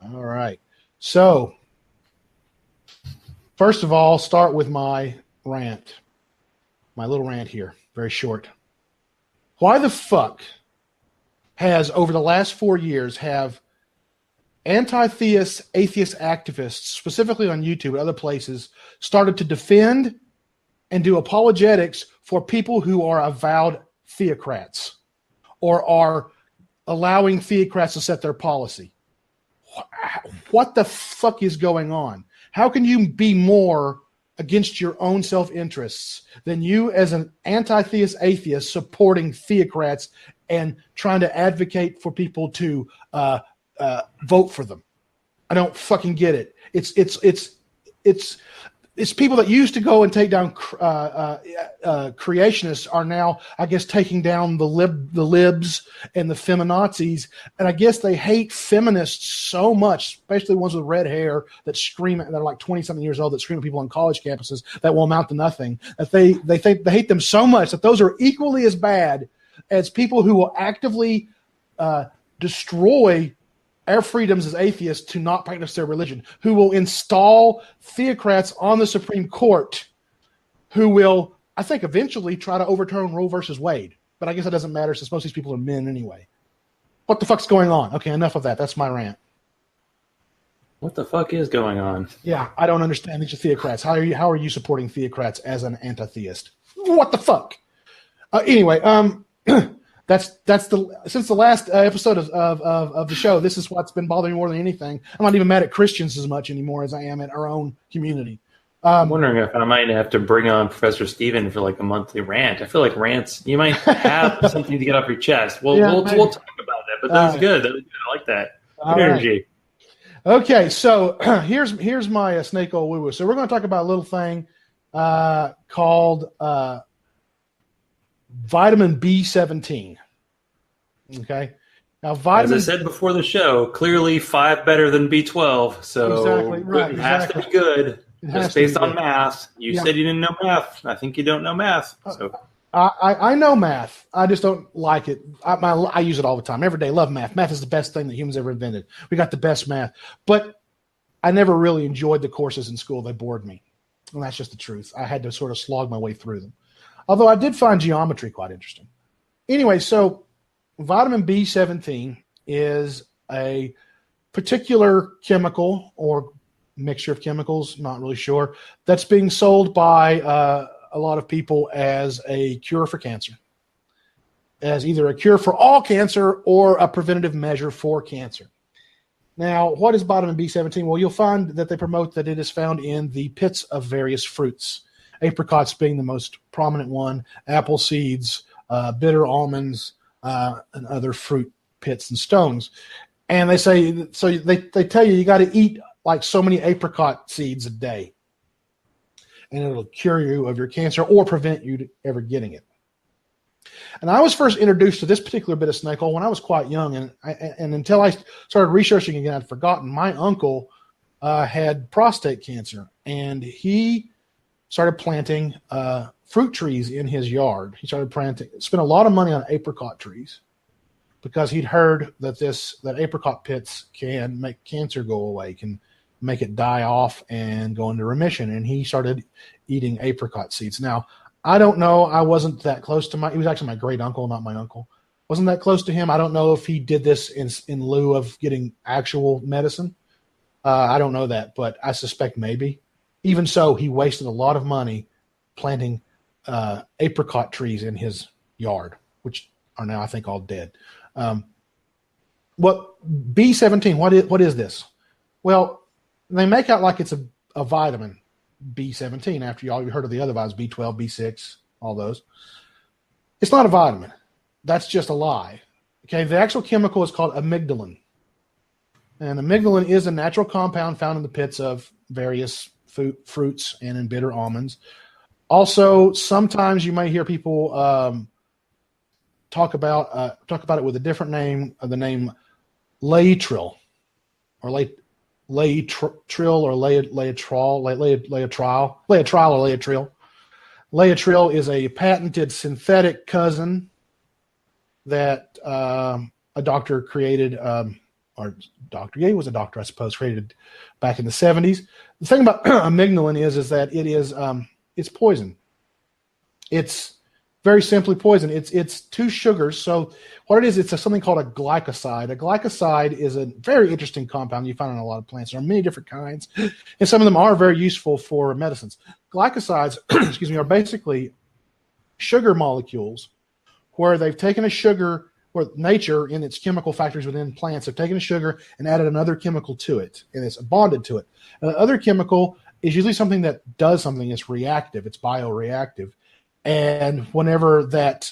All right. So, first of all, start with my rant. My little rant here. Very short. Why the fuck has, over the last 4 years, have anti-theist, atheist activists, specifically on YouTube and other places, started to defend and do apologetics for people who are avowed theocrats or are allowing theocrats to set their policy? What the fuck is going on? How can you be more against your own self-interests than you as an anti-theist atheist supporting theocrats and trying to advocate for people to vote for them? I don't fucking get it. It's people that used to go and take down creationists are now, I guess, taking down the libs and the feminazis. And I guess they hate feminists so much, especially ones with red hair that scream at, that are like 20-something years old, that scream at people on college campuses that will amount to nothing. That they hate them so much that those are equally as bad as people who will actively destroy our freedoms as atheists to not practice their religion, who will install theocrats on the Supreme Court, who will, I think, eventually try to overturn Roe versus Wade. But I guess that doesn't matter since most of these people are men anyway. What the fuck's going on? Okay, enough of that. That's my rant. What the fuck is going on? Yeah, I don't understand these theocrats. How are you supporting theocrats as an anti-theist? What the fuck? Anyway, that's since the last episode of the show. This is what's been bothering me more than anything. I'm not even mad at Christians as much anymore as I am at our own community. I'm wondering if I might have to bring on Professor Steven for like a monthly rant. I feel like rants, you might have something to get off your chest. We'll talk about that, but that was good. That was good. I like that. Good energy. Right. Okay, so here's my snake oil woo-woo. So we're going to talk about a little thing called vitamin B17. Okay. Now, as I said before the show, clearly 5 better than B12. So exactly right. It has to be good. Just based on math. You said you didn't know math. I think you don't know math. So I know math. I just don't like it. I use it all the time. Every day. Love math. Math is the best thing that humans ever invented. We got the best math. But I never really enjoyed the courses in school. They bored me. And that's just the truth. I had to sort of slog my way through them. Although I did find geometry quite interesting. Anyway, so vitamin B17 is a particular chemical or mixture of chemicals, not really sure, that's being sold by a lot of people as a cure for cancer, as either a cure for all cancer or a preventative measure for cancer. Now, what is vitamin B17? Well, you'll find that they promote that it is found in the pits of various fruits, apricots being the most prominent one, apple seeds, bitter almonds, and other fruit pits and stones. And they say, so they tell you got to eat like so many apricot seeds a day, and it'll cure you of your cancer or prevent you ever getting it. And I was first introduced to this particular bit of snake oil when I was quite young, and until I started researching again, I'd forgotten. My uncle had prostate cancer, and he started planting fruit trees in his yard. He spent a lot of money on apricot trees because he'd heard that apricot pits can make cancer go away, can make it die off and go into remission. And he started eating apricot seeds. Now, I don't know. I wasn't that close to he was actually my great uncle, not my uncle. Wasn't that close to him. I don't know if he did this in lieu of getting actual medicine. I don't know that, but I suspect maybe. Even so, he wasted a lot of money planting apricot trees in his yard, which are now, I think, all dead. B17, what is this? Well, they make out like it's a vitamin, B17, after you heard of the other vitamins, B12, B6, all those. It's not a vitamin. That's just a lie. Okay, the actual chemical is called amygdalin. And amygdalin is a natural compound found in the pits of various fruits and in bitter almonds. Also, sometimes you may hear people talk about it with a different name, the name laetril, or laetril or laetril. Laetril is a patented synthetic cousin that a doctor created, or Dr. Ye was a doctor, I suppose, created back in the 70s. The thing about amygdalin is that it is it's poison. It's very simply poison. It's two sugars. So what it is, it's something called a glycoside. A glycoside is a very interesting compound you find in a lot of plants. There are many different kinds, and some of them are very useful for medicines. Glycosides, are basically sugar molecules where they've taken a sugar, where nature in its chemical factories within plants have taken a sugar and added another chemical to it, and it's bonded to it. And the other chemical is usually something that does something. It's reactive. It's bioreactive. And whenever that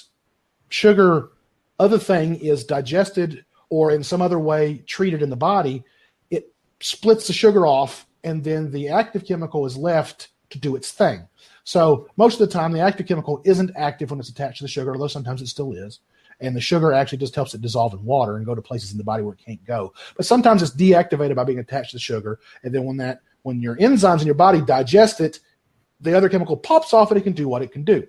sugar other thing is digested or in some other way treated in the body, it splits the sugar off, and then the active chemical is left to do its thing. So most of the time, the active chemical isn't active when it's attached to the sugar, although sometimes it still is. And the sugar actually just helps it dissolve in water and go to places in the body where it can't go. But sometimes it's deactivated by being attached to the sugar. And then when your enzymes in your body digest it, the other chemical pops off and it can do what it can do.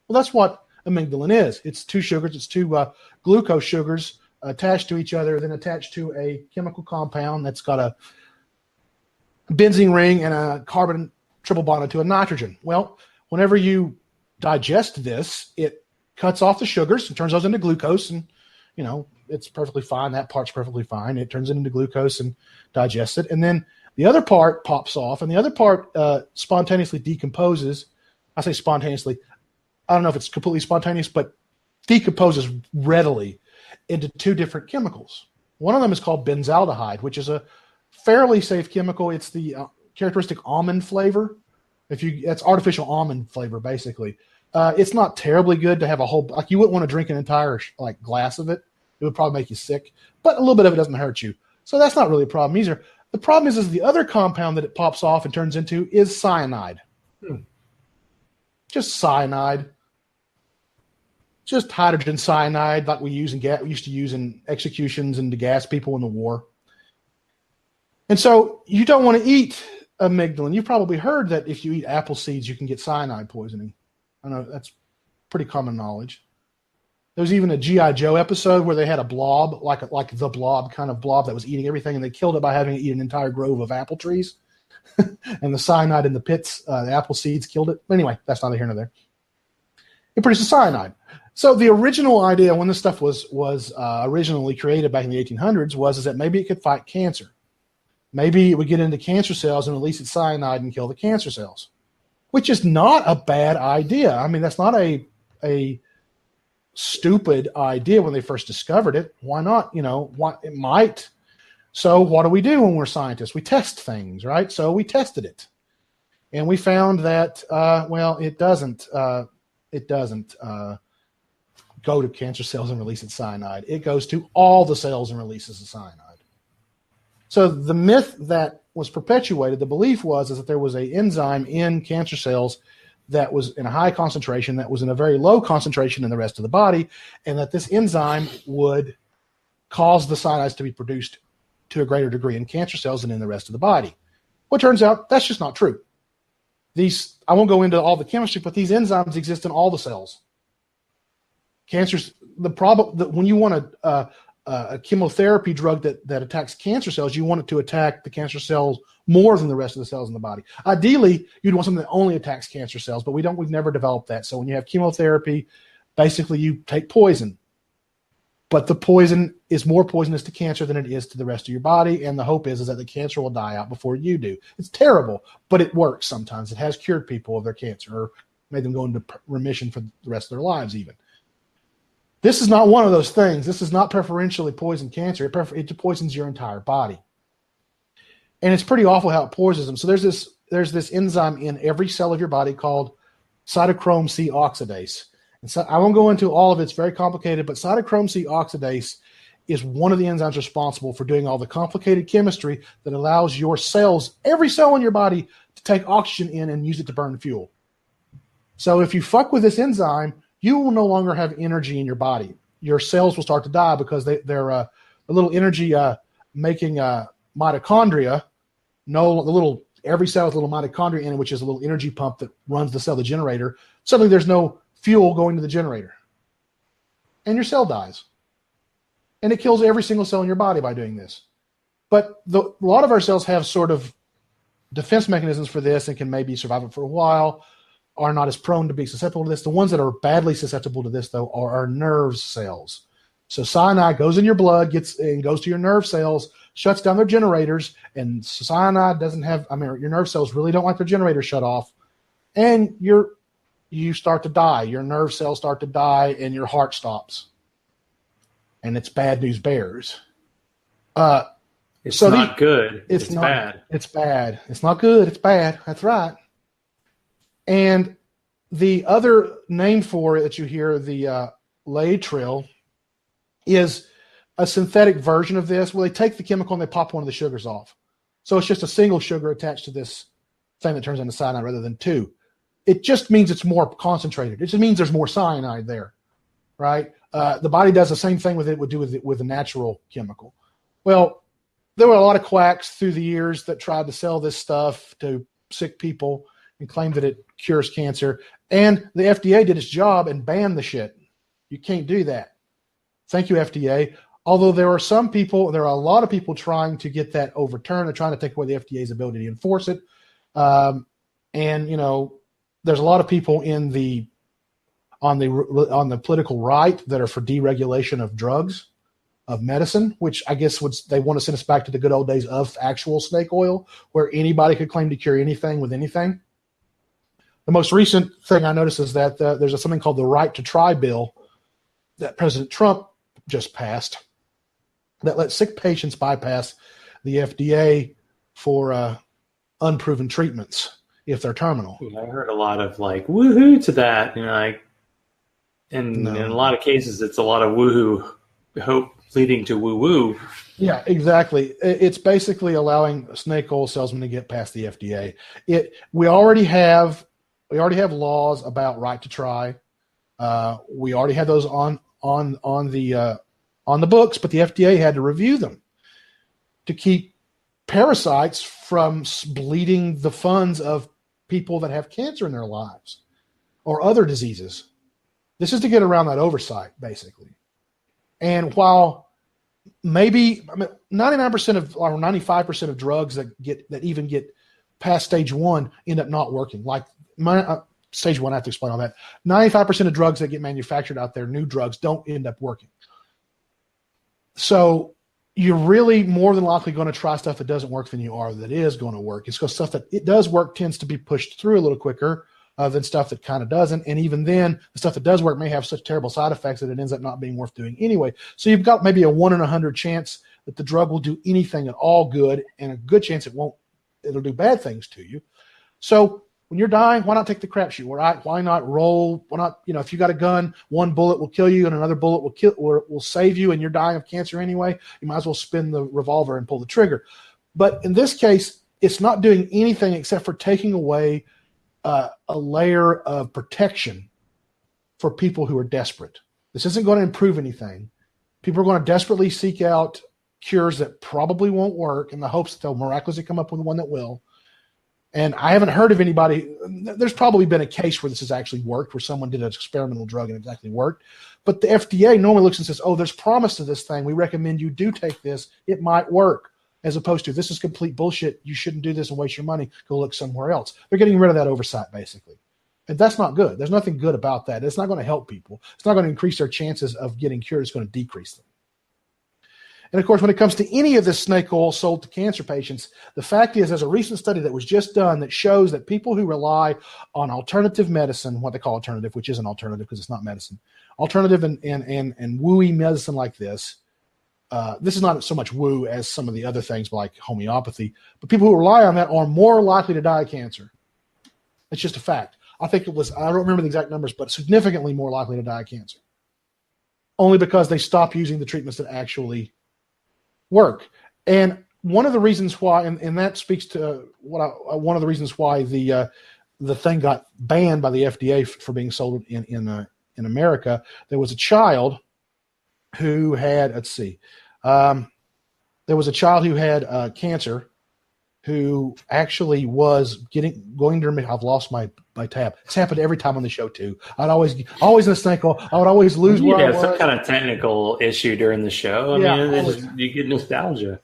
Well, that's what amygdalin is. It's two sugars. It's two glucose sugars attached to each other, then attached to a chemical compound that's got a benzene ring and a carbon triple bonded to a nitrogen. Well, whenever you digest this, it cuts off the sugars and turns those into glucose, and it's perfectly fine. That part's perfectly fine. It turns it into glucose and digests it, and then the other part pops off, and the other part spontaneously decomposes. I say spontaneously. I don't know if it's completely spontaneous, but decomposes readily into two different chemicals. One of them is called benzaldehyde, which is a fairly safe chemical. It's the characteristic almond flavor. That's artificial almond flavor, basically. It's not terribly good to have a whole, like you wouldn't want to drink an entire like glass of it. It would probably make you sick, but a little bit of it doesn't hurt you. So that's not really a problem either. The problem is the other compound that it pops off and turns into is cyanide. Just cyanide. Just hydrogen cyanide like we used to use in executions and to gas people in the war. And so you don't want to eat amygdalin. You've probably heard that if you eat apple seeds, you can get cyanide poisoning. I know that's pretty common knowledge. There's even a G.I. Joe episode where they had a blob, like the blob kind of blob that was eating everything, and they killed it by having it eat an entire grove of apple trees. And the cyanide in the pits, the apple seeds killed it. But anyway, that's neither here nor there. It produces cyanide. So the original idea when this stuff was originally created back in the 1800s was that maybe it could fight cancer. Maybe it would get into cancer cells and release its cyanide and kill the cancer cells, which is not a bad idea. I mean, that's not a stupid idea when they first discovered it. Why not? It might. So what do we do when we're scientists? We test things, right? So we tested it, and we found that it doesn't go to cancer cells and release its cyanide. It goes to all the cells and releases the cyanide. So the myth that was perpetuated, the belief was that there was an enzyme in cancer cells that was in a high concentration, that was in a very low concentration in the rest of the body, and that this enzyme would cause the cyanides to be produced to a greater degree in cancer cells than in the rest of the body. Well, it turns out that's just not true. I won't go into all the chemistry, but these enzymes exist in all the cells. The problem that when you want a chemotherapy drug that attacks cancer cells, you want it to attack the cancer cells more than the rest of the cells in the body. Ideally, you'd want something that only attacks cancer cells, but we've never developed that. So when you have chemotherapy, basically you take poison, but the poison is more poisonous to cancer than it is to the rest of your body, and the hope is that the cancer will die out before you do. It's terrible, but it works sometimes. It has cured people of their cancer or made them go into remission for the rest of their lives even. This is not one of those things. This is not preferentially poison cancer. It poisons your entire body. And it's pretty awful how it poisons them. So there's this enzyme in every cell of your body called cytochrome C oxidase. And so I won't go into all of it. It's very complicated, but cytochrome C oxidase is one of the enzymes responsible for doing all the complicated chemistry that allows your cells, every cell in your body, to take oxygen in and use it to burn fuel. So if you fuck with this enzyme, you will no longer have energy in your body. Your cells will start to die because they're a little energy making mitochondria. Every cell has a little mitochondria in it, which is a little energy pump that runs the cell, the generator. Suddenly there's no fuel going to the generator, and your cell dies. And it kills every single cell in your body by doing this. But a lot of our cells have sort of defense mechanisms for this and can maybe survive it for a while, are not as prone to be susceptible to this. The ones that are badly susceptible to this, though, are our nerve cells. So cyanide goes in your blood, goes to your nerve cells, shuts down their generators, and cyanide your nerve cells really don't like their generators shut off, and you start to die. Your nerve cells start to die, and your heart stops. And it's bad news bears. It's not good. It's bad. It's bad. It's not good. It's bad. That's right. And the other name for it that you hear, the Laetrile, is a synthetic version of this where they take the chemical and they pop one of the sugars off. So it's just a single sugar attached to this thing that turns into cyanide rather than two. It just means it's more concentrated. It just means there's more cyanide there, right? The body does the same thing it would do with a natural chemical. Well, there were a lot of quacks through the years that tried to sell this stuff to sick people and claimed that it cures cancer. And the FDA did its job and banned the shit. You can't do that. Thank you, FDA. Although there are a lot of people trying to get that overturned. They're trying to take away the FDA's ability to enforce it. And, there's a lot of people on the political right that are for deregulation of drugs, of medicine, which I guess they want to send us back to the good old days of actual snake oil, where anybody could claim to cure anything with anything. The most recent thing I noticed is that there's something called the Right to Try bill that President Trump just passed that lets sick patients bypass the FDA for unproven treatments if they're terminal. Yeah, I heard a lot of like woohoo to that, and in a lot of cases, it's a lot of woohoo hope leading to woo woo. Yeah, exactly. It's basically allowing snake oil salesmen to get past the FDA. We already have laws about right to try. We already had those on the books, but the FDA had to review them to keep parasites from bleeding the funds of people that have cancer in their lives or other diseases. This is to get around that oversight, basically. And while maybe 99% of or 95% of drugs that even get past stage 1 end up not working. Like stage 1, I have to explain all that. 95% of drugs that get manufactured out there, new drugs, don't end up working. So you're really more than likely going to try stuff that doesn't work than you are that is going to work. It's because stuff that it does work tends to be pushed through a little quicker than stuff that kind of doesn't. And even then, the stuff that does work may have such terrible side effects that it ends up not being worth doing anyway. So you've got maybe a 1 in 100 chance that the drug will do anything at all good, and a good chance it'll do bad things to you. So when you're dying, why not take the crapshoot? Why not roll? Why not, if you got a gun, one bullet will kill you and another bullet will save you, and you're dying of cancer anyway, you might as well spin the revolver and pull the trigger. But in this case, it's not doing anything except for taking away a layer of protection for people who are desperate. This isn't going to improve anything. People are going to desperately seek out cures that probably won't work in the hopes that they'll miraculously come up with one that will. And I haven't heard of anybody. There's probably been a case where this has actually worked, where someone did an experimental drug and it exactly worked. But the FDA normally looks and says, oh, there's promise to this thing. We recommend you do take this. It might work. As opposed to, this is complete bullshit. You shouldn't do this and waste your money. Go look somewhere else. They're getting rid of that oversight, basically. And that's not good. There's nothing good about that. It's not going to help people. It's not going to increase their chances of getting cured. It's going to decrease them. And, of course, when it comes to any of this snake oil sold to cancer patients, the fact is there's a recent study that was just done that shows that people who rely on alternative medicine, what they call alternative, which isn't alternative because it's not medicine, alternative and wooey medicine like this, this is not so much woo as some of the other things like homeopathy, but people who rely on that are more likely to die of cancer. It's just a fact. I think it was, I don't remember the exact numbers, but significantly more likely to die of cancer. Only because they stop using the treatments that actually work. And one of the reasons why, and that speaks to one of the reasons why the thing got banned by the FDA for being sold in America, there was a child who had, there was a child who had cancer who actually was going to, I've lost my tab. It's happened every time on the show too. Always in a snake hole. I would always lose where I was. Some kind of technical issue during the show. You get nostalgia.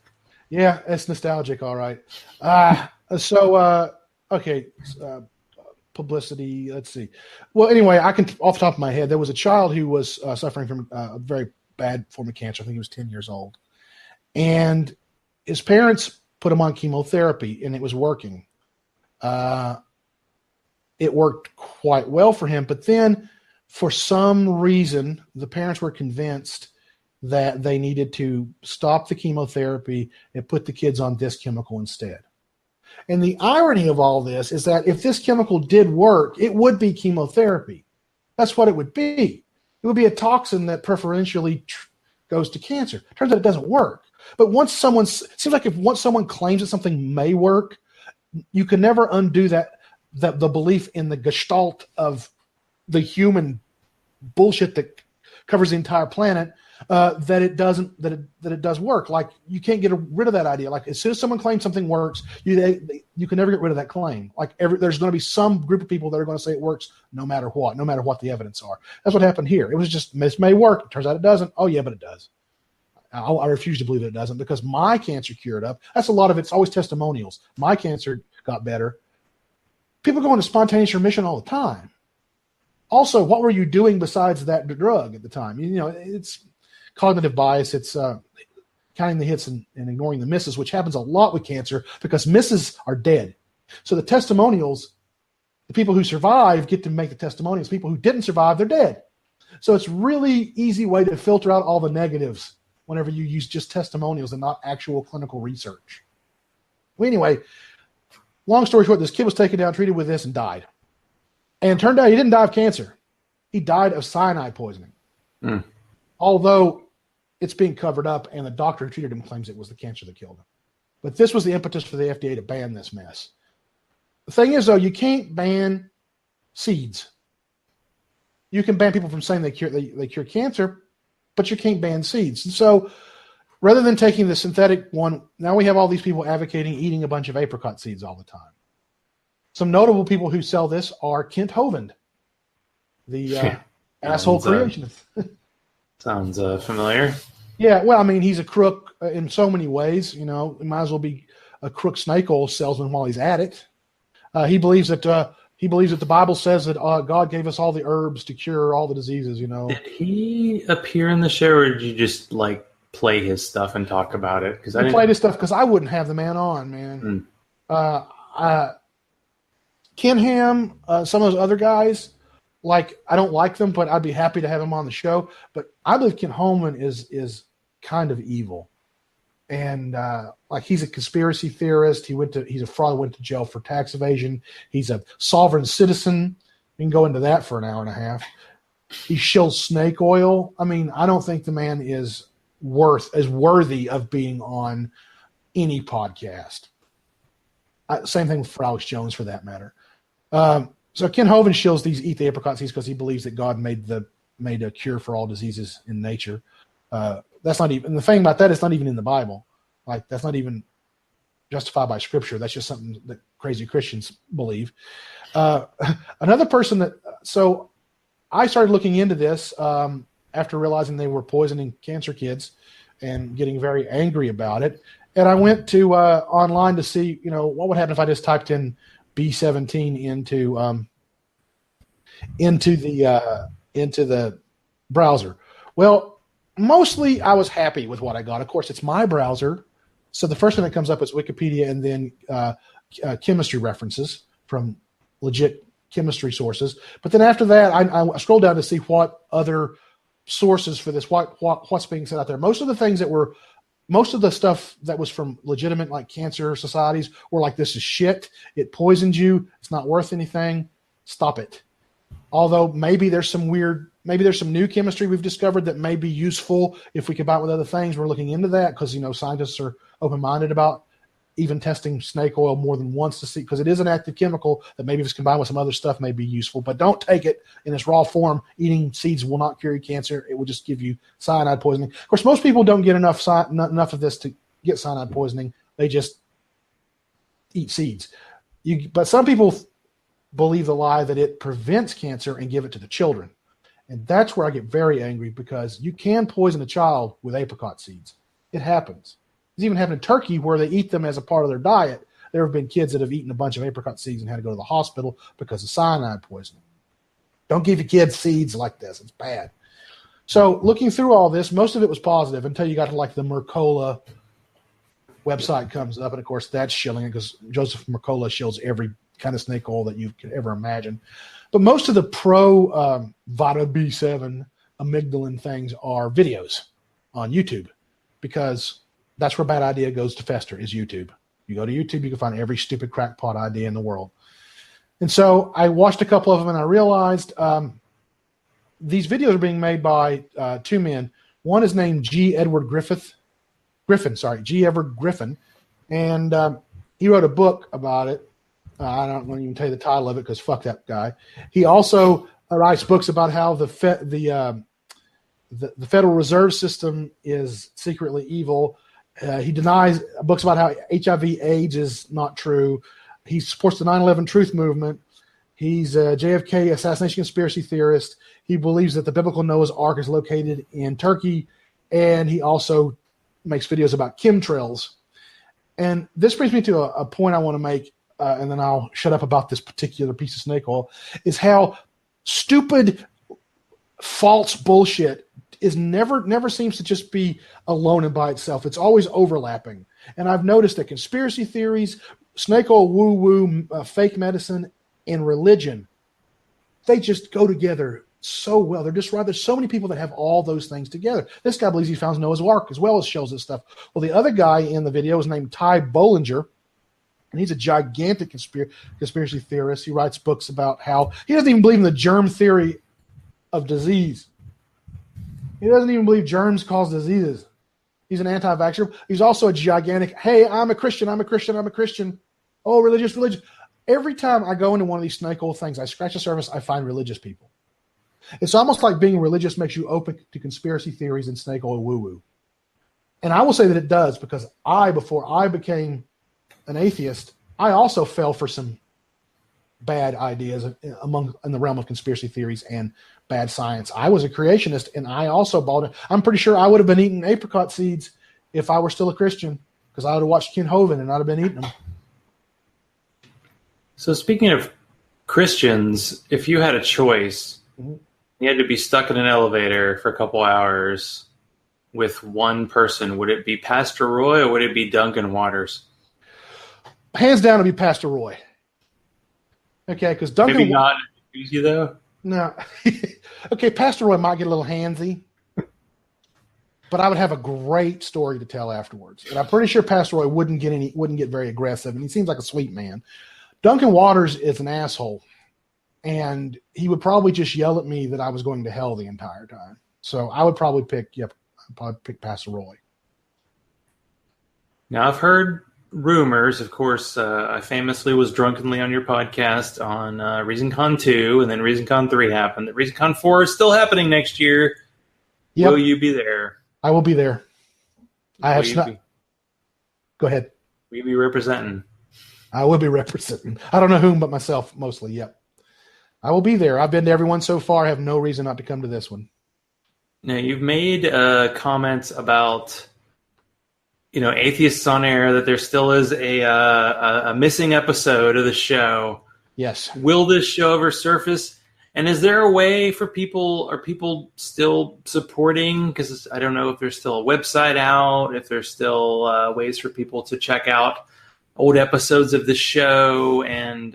Yeah, it's nostalgic. All right. Publicity. Let's see. Well, anyway, I can, off the top of my head, there was a child who was suffering from a very bad form of cancer. I think he was 10 years old. And his parents put him on chemotherapy, and it was working. It worked quite well for him. But then, for some reason, the parents were convinced that they needed to stop the chemotherapy and put the kids on this chemical instead. And the irony of all this is that if this chemical did work, it would be chemotherapy. That's what it would be. It would be a toxin that preferentially goes to cancer. Turns out it doesn't work. But once someone claims that something may work, you can never undo the belief in the gestalt of the human bullshit that covers the entire planet, that it does work. Like, you can't get rid of that idea. Like, as soon as someone claims something works, you can never get rid of that claim. Like, there's going to be some group of people that are going to say it works no matter what the evidence are. That's what happened here. It was just, this may work. It turns out it doesn't. Oh yeah, but it does. I refuse to believe that it doesn't, because my cancer cured up. That's a lot of it's always testimonials. My cancer got better. People go into spontaneous remission all the time. Also, what were you doing besides that drug at the time? It's cognitive bias. It's counting the hits and ignoring the misses, which happens a lot with cancer because misses are dead. So the testimonials The people who survive get to make the testimonials. People who didn't survive, they're dead. So it's really easy way to filter out all the negatives whenever you use just testimonials and not actual clinical research. Well, anyway, long story short, this kid was taken down, treated with this, and died. And it turned out he didn't die of cancer. He died of cyanide poisoning. Although it's being covered up, and the doctor who treated him claims it was the cancer that killed him. But this was the impetus for the FDA to ban this mess. The thing is, though, you can't ban seeds. You can ban people from saying they cure cancer, but you can't ban seeds. And so rather than taking the synthetic one, now we have all these people advocating eating a bunch of apricot seeds all the time. Some notable people who sell this are Kent Hovind, the asshole creationist. Sounds familiar. Yeah, well, I mean, he's a crook in so many ways. You know, he might as well be a crook snake oil salesman while he's at it. He believes that the Bible says that God gave us all the herbs to cure all the diseases. You know, Did he appear in the show, or did you just like play his stuff and talk about it? Because I played his stuff because I wouldn't have the man on, man. Ken Ham, some of those other guys, like I don't like them, but I'd be happy to have him on the show. But I believe Ken Holman is kind of evil, and like he's a conspiracy theorist. He's a fraud. Went to jail for tax evasion. He's a sovereign citizen. We can go into that for an hour and a half. He shills snake oil. I mean, I don't think the man is worthy of being on any podcast. Same thing for Alex Jones, for that matter. So Ken Hovind shills these eat the apricot seeds because he believes that God made a cure for all diseases in nature. That's not even, and the thing about that, it's not even in the Bible. Like, that's not even justified by Scripture. That's just something that crazy Christians believe. Another person so I started looking into this after realizing they were poisoning cancer kids and getting very angry about it. And I went to online to see, what would happen if I just typed in B17 into the browser. Well, mostly I was happy with what I got. Of course, it's my browser, so the first thing that comes up is Wikipedia, and then chemistry references from legit chemistry sources. But then after that, I scrolled down to see what other sources for this, what's being said out there. Most of the stuff that was from legitimate, like, cancer societies were like, this is shit. It poisons you. It's not worth anything. Stop it. Although maybe there's some new chemistry we've discovered that may be useful if we combine it with other things. We're looking into that because, scientists are open-minded about even testing snake oil more than once to see, because it is an active chemical that maybe if it's combined with some other stuff may be useful. But don't take it in its raw form. Eating seeds will not cure cancer. It will just give you cyanide poisoning. Of course, most people don't get enough of this to get cyanide poisoning. They just eat seeds. But some people believe the lie that it prevents cancer and give it to the children. And that's where I get very angry, because you can poison a child with apricot seeds. It happens. It's even happened in Turkey, where they eat them as a part of their diet. There have been kids that have eaten a bunch of apricot seeds and had to go to the hospital because of cyanide poisoning. Don't give your kids seeds like this. It's bad. So looking through all this, most of it was positive until you got to like the Mercola website comes up. And of course that's shilling it, because Joseph Mercola shills every kind of snake oil that you could ever imagine. But most of the pro Vita B7 Amygdalin things are videos on YouTube, because that's where bad idea goes to fester, is YouTube. You go to YouTube, you can find every stupid crackpot idea in the world. And so I watched a couple of them, and I realized these videos are being made by two men. One is named G. Edward Griffin, and he wrote a book about it. I don't want to even tell you the title of it, because fuck that guy. He also writes books about how the Federal Reserve System is secretly evil. He denies books about how HIV/AIDS is not true. He supports the 9/11 Truth Movement. He's a JFK assassination conspiracy theorist. He believes that the biblical Noah's Ark is located in Turkey, and he also makes videos about chemtrails. And this brings me to a point I want to make, and then I'll shut up about this particular piece of snake oil, is how stupid, false bullshit is never seems to just be alone and by itself. It's always overlapping. And I've noticed that conspiracy theories, snake oil woo-woo, fake medicine, and religion, they just go together so well. They're just right. There's so many people that have all those things together. This guy believes he found Noah's Ark as well as shows this stuff. Well, the other guy in the video is named Ty Bollinger, and he's a gigantic conspiracy theorist. He writes books about how he doesn't even believe in the germ theory of disease. He doesn't even believe germs cause diseases. He's an anti-vaxxer. He's also a gigantic, hey, I'm a Christian. Oh, religious. Every time I go into one of these snake oil things, I scratch the surface, I find religious people. It's almost like being religious makes you open to conspiracy theories and snake oil woo-woo. And I will say that it does, because before I became an atheist, I also fell for some bad ideas in the realm of conspiracy theories and bad science. I was a creationist, and I also bought it. I'm pretty sure I would have been eating apricot seeds if I were still a Christian, because I would have watched Ken Hovind and I'd have been eating them. So speaking of Christians, if you had a choice, you had to be stuck in an elevator for a couple hours with one person, would it be Pastor Roy or would it be Duncan Waters? Hands down, it'd be Pastor Roy. Okay, because Duncan... Maybe not easy, though? No. Okay, Pastor Roy might get a little handsy, but I would have a great story to tell afterwards. And I'm pretty sure Pastor Roy wouldn't get very aggressive, and he seems like a sweet man. Duncan Waters is an asshole, and he would probably just yell at me that I was going to hell the entire time. So I would probably pick Pastor Roy. Now, I've heard rumors, of course. I famously was drunkenly on your podcast on ReasonCon 2, and then ReasonCon 3 happened. The ReasonCon 4 is still happening next year. Yep. Will you be there? I will be there. Go ahead. Will you be representing? I will be representing. I don't know whom, but myself mostly. Yep. I will be there. I've been to everyone so far. I have no reason not to come to this one. Now, you've made comments about, atheists on air, that there still is a missing episode of the show. Yes. Will this show ever surface? And is there a way for are people still supporting? Because I don't know if there's still a website out, if there's still ways for people to check out old episodes of the show, and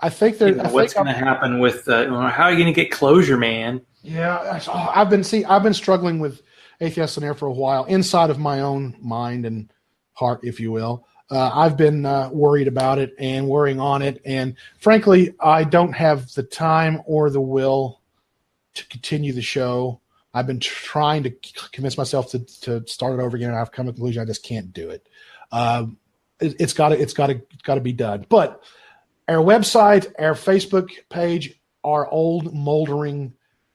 I think what's going to happen with how are you going to get closure, man? Yeah, I've been struggling with Atheists on Air for a while, inside of my own mind and heart, if you will. I've been worried about it and worrying on it, and frankly, I don't have the time or the will to continue the show. I've been trying to convince myself to start it over again, and I've come to the conclusion I just can't do it. It's got to be done. But our website, our Facebook page, are old moldering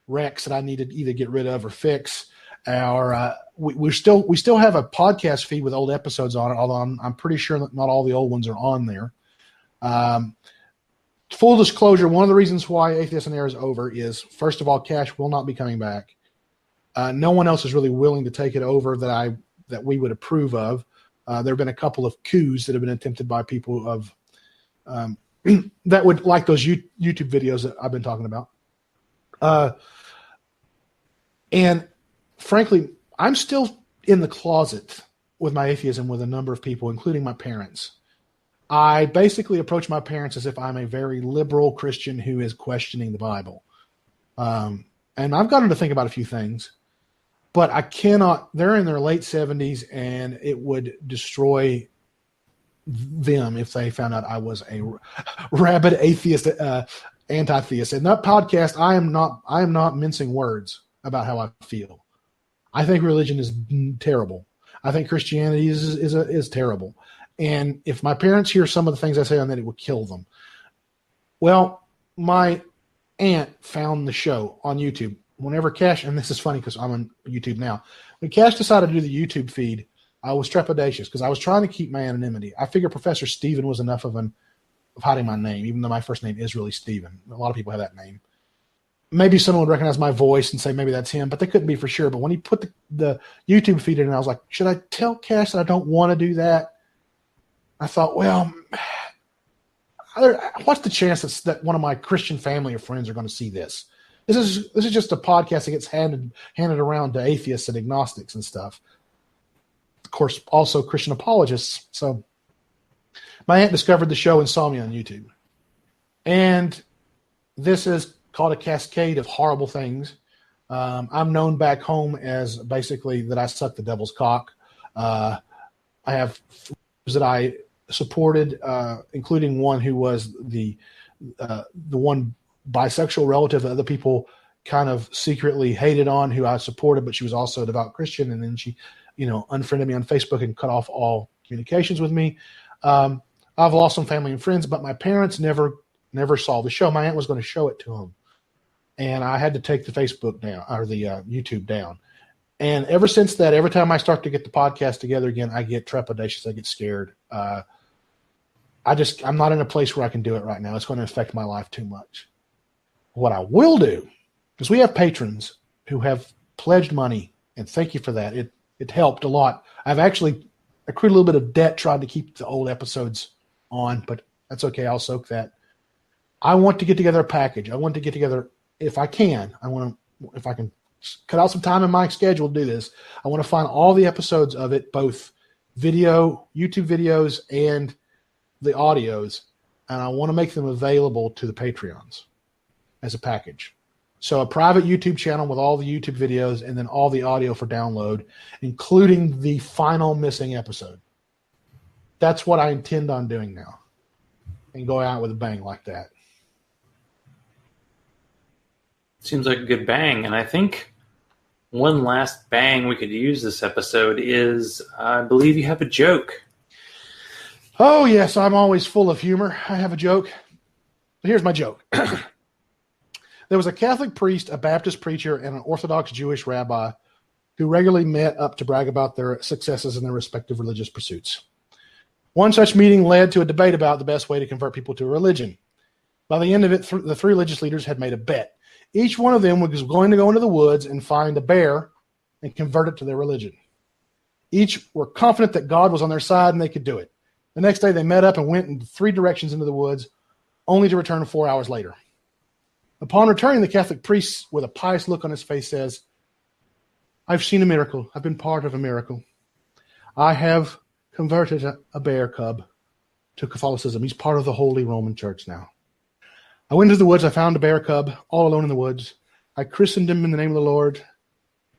wrecks that I need to either get rid of or fix. We still have a podcast feed with old episodes on it, although I'm pretty sure that not all the old ones are on there. Full disclosure, one of the reasons why Atheists on Air is over is, first of all, Cash will not be coming back. No one else is really willing to take it over that we would approve of. There have been a couple of coups that have been attempted by people of that would like those YouTube videos that I've been talking about. And frankly, I'm still in the closet with my atheism with a number of people, including my parents. I basically approach my parents as if I'm a very liberal Christian who is questioning the Bible. And I've gotten to think about a few things. But I cannot, they're in their late 70s, and it would destroy them if they found out I was a rabid atheist, anti-theist. In that podcast, I am not mincing words about how I feel. I think religion is terrible. I think Christianity is terrible. And if my parents hear some of the things I say on that, it would kill them. Well, my aunt found the show on YouTube. Whenever Cash, and this is funny because I'm on YouTube now, when Cash decided to do the YouTube feed, I was trepidatious because I was trying to keep my anonymity. I figured Professor Stephen was enough of hiding my name, even though my first name is really Stephen. A lot of people have that name. Maybe someone would recognize my voice and say maybe that's him, but they couldn't be for sure. But when he put the YouTube feed in, I was like, should I tell Cash that I don't want to do that? I thought, well, what's the chances that one of my Christian family or friends are going to see this? This is just a podcast that gets handed around to atheists and agnostics and stuff. Of course, also Christian apologists. So my aunt discovered the show and saw me on YouTube. And this is called a cascade of horrible things. I'm known back home as basically that I suck the devil's cock. I have friends that I supported, including one who was the one bisexual relative that other people kind of secretly hated on, who I supported, but she was also a devout Christian. And then she, unfriended me on Facebook and cut off all communications with me. I've lost some family and friends, but my parents never saw the show. My aunt was going to show it to them, and I had to take the Facebook down, or the YouTube down. And ever since that, every time I start to get the podcast together again, I get trepidatious. I get scared. I'm not in a place where I can do it right now. It's going to affect my life too much. What I will do, because we have patrons who have pledged money, and thank you for that. It helped a lot. I've actually accrued a little bit of debt trying to keep the old episodes on, but that's okay. I'll soak that. I want to get together a package. I want to get together, if I can. If I can cut out some time in my schedule to do this. I want to find all the episodes of it, both video, YouTube videos, and the audios, and I want to make them available to the Patreons as a package. So a private YouTube channel with all the YouTube videos and then all the audio for download, including the final missing episode. That's what I intend on doing now, and go out with a bang like that. Seems like a good bang, and I think one last bang we could use this episode is, I believe you have a joke. Oh, yes, I'm always full of humor. I have a joke. Here's my joke. There was a Catholic priest, a Baptist preacher, and an Orthodox Jewish rabbi who regularly met up to brag about their successes in their respective religious pursuits. One such meeting led to a debate about the best way to convert people to a religion. By the end of it, the three religious leaders had made a bet. Each one of them was going to go into the woods and find a bear and convert it to their religion. Each were confident that God was on their side and they could do it. The next day, they met up and went in three directions into the woods, only to return 4 hours later. Upon returning, the Catholic priest, with a pious look on his face, says, "I've seen a miracle. I've been part of a miracle. I have converted a bear cub to Catholicism. He's part of the Holy Roman Church now. I went into the woods. I found a bear cub all alone in the woods. I christened him in the name of the Lord,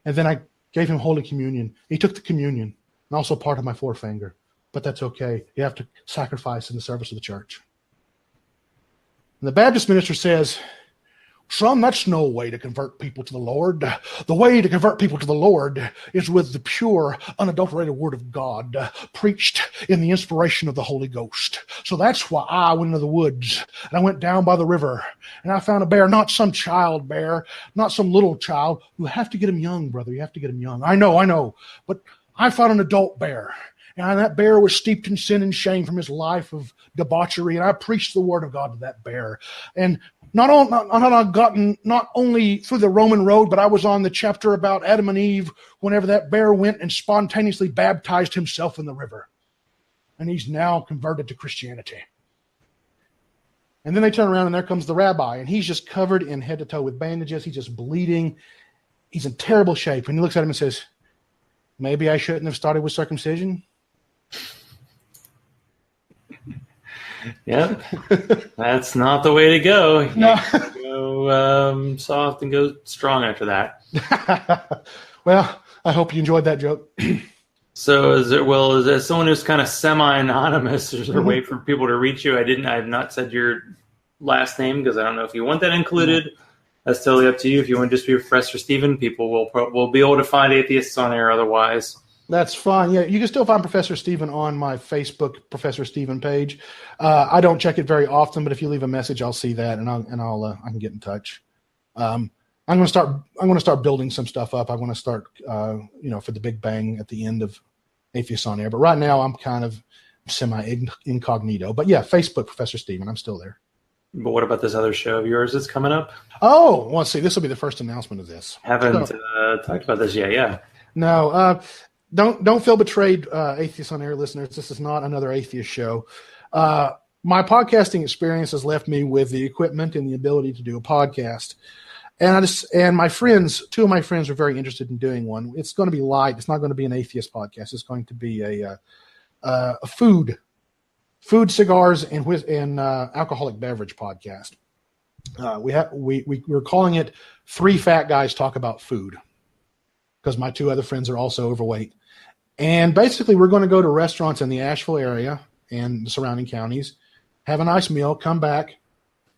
and then I gave him Holy Communion. He took the communion, and also part of my forefinger. But that's okay. You have to sacrifice in the service of the church." And the Baptist minister says, "Son, that's no way to convert people to the Lord. The way to convert people to the Lord is with the pure, unadulterated word of God, preached in the inspiration of the Holy Ghost. So that's why I went into the woods, and I went down by the river, and I found a bear, not some child bear, not some little child. You have to get him young, brother. You have to get him young. I know. But I found an adult bear. And that bear was steeped in sin and shame from his life of debauchery. And I preached the word of God to that bear. And not only through the Roman road, but I was on the chapter about Adam and Eve whenever that bear went and spontaneously baptized himself in the river. And he's now converted to Christianity." And then they turn around and there comes the rabbi. And he's just covered in head to toe with bandages. He's just bleeding. He's in terrible shape. And he looks at him and says, "Maybe I shouldn't have started with circumcision." Yep. That's not the way to go. No. Go soft and go strong after that. Well, I hope you enjoyed that joke. So as someone who's kind of semi-anonymous, is there a way for people to reach you? I've not said your last name because I don't know if you want that included. That's totally up to you. If you want to just be Professor Stephen, people will be able to find atheists on air otherwise. That's fine. Yeah, you can still find Professor Stephen on my Facebook Professor Stephen page. I don't check it very often, but if you leave a message, I'll see that, and I can get in touch. I'm going to start building some stuff up. I want to start, for the big bang at the end of Atheists on Air. But right now, I'm kind of semi-incognito. But yeah, Facebook Professor Stephen. I'm still there. But what about this other show of yours that's coming up? Oh, well, let's see. This will be the first announcement of this. Haven't talked about this yet, yeah. No, don't feel betrayed, Atheists on Air listeners. This is not another atheist show. My podcasting experience has left me with the equipment and the ability to do a podcast. And my friends, two of my friends are very interested in doing one. It's going to be light. It's not going to be an atheist podcast. It's going to be a food food, cigars, and alcoholic beverage podcast. We're calling it Three Fat Guys Talk About Food because my two other friends are also overweight. And basically, we're going to go to restaurants in the Asheville area and the surrounding counties, have a nice meal, come back,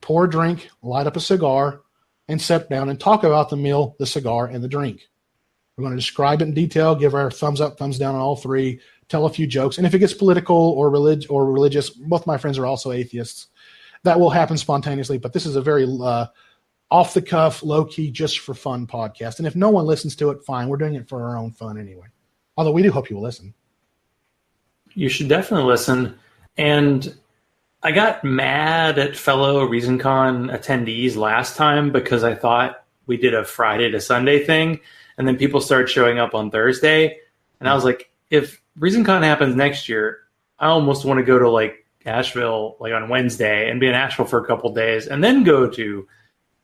pour a drink, light up a cigar, and sit down and talk about the meal, the cigar, and the drink. We're going to describe it in detail, give our thumbs up, thumbs down on all three, tell a few jokes. And if it gets political or religious, both my friends are also atheists. That will happen spontaneously, but this is a very off-the-cuff, low-key, just for fun podcast. And if no one listens to it, fine. We're doing it for our own fun anyway. Although we do hope you will listen. You should definitely listen. And I got mad at fellow ReasonCon attendees last time because I thought we did a Friday to Sunday thing, and then people started showing up on Thursday. And I was like, if ReasonCon happens next year, I almost want to go to like Asheville like on Wednesday and be in Asheville for a couple days and then go to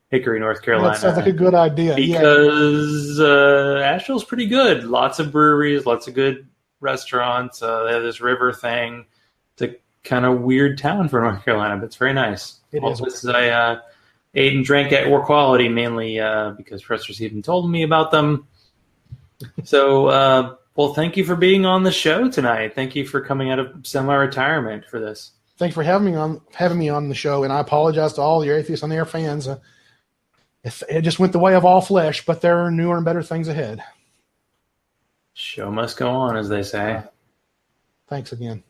Hickory, North Carolina. That sounds like a good idea. Because Asheville's pretty good. Lots of breweries, lots of good restaurants. They have this river thing. It's a kind of weird town for North Carolina, but it's very nice. It is. Places I ate and drank at were quality, mainly because Professor Stephen told me about them. So, well, thank you for being on the show tonight. Thank you for coming out of semi-retirement for this. Thanks for having me on the show, and I apologize to all your Atheists on Air fans. It just went the way of all flesh, but there are newer and better things ahead. Show must go on, as they say. Thanks again.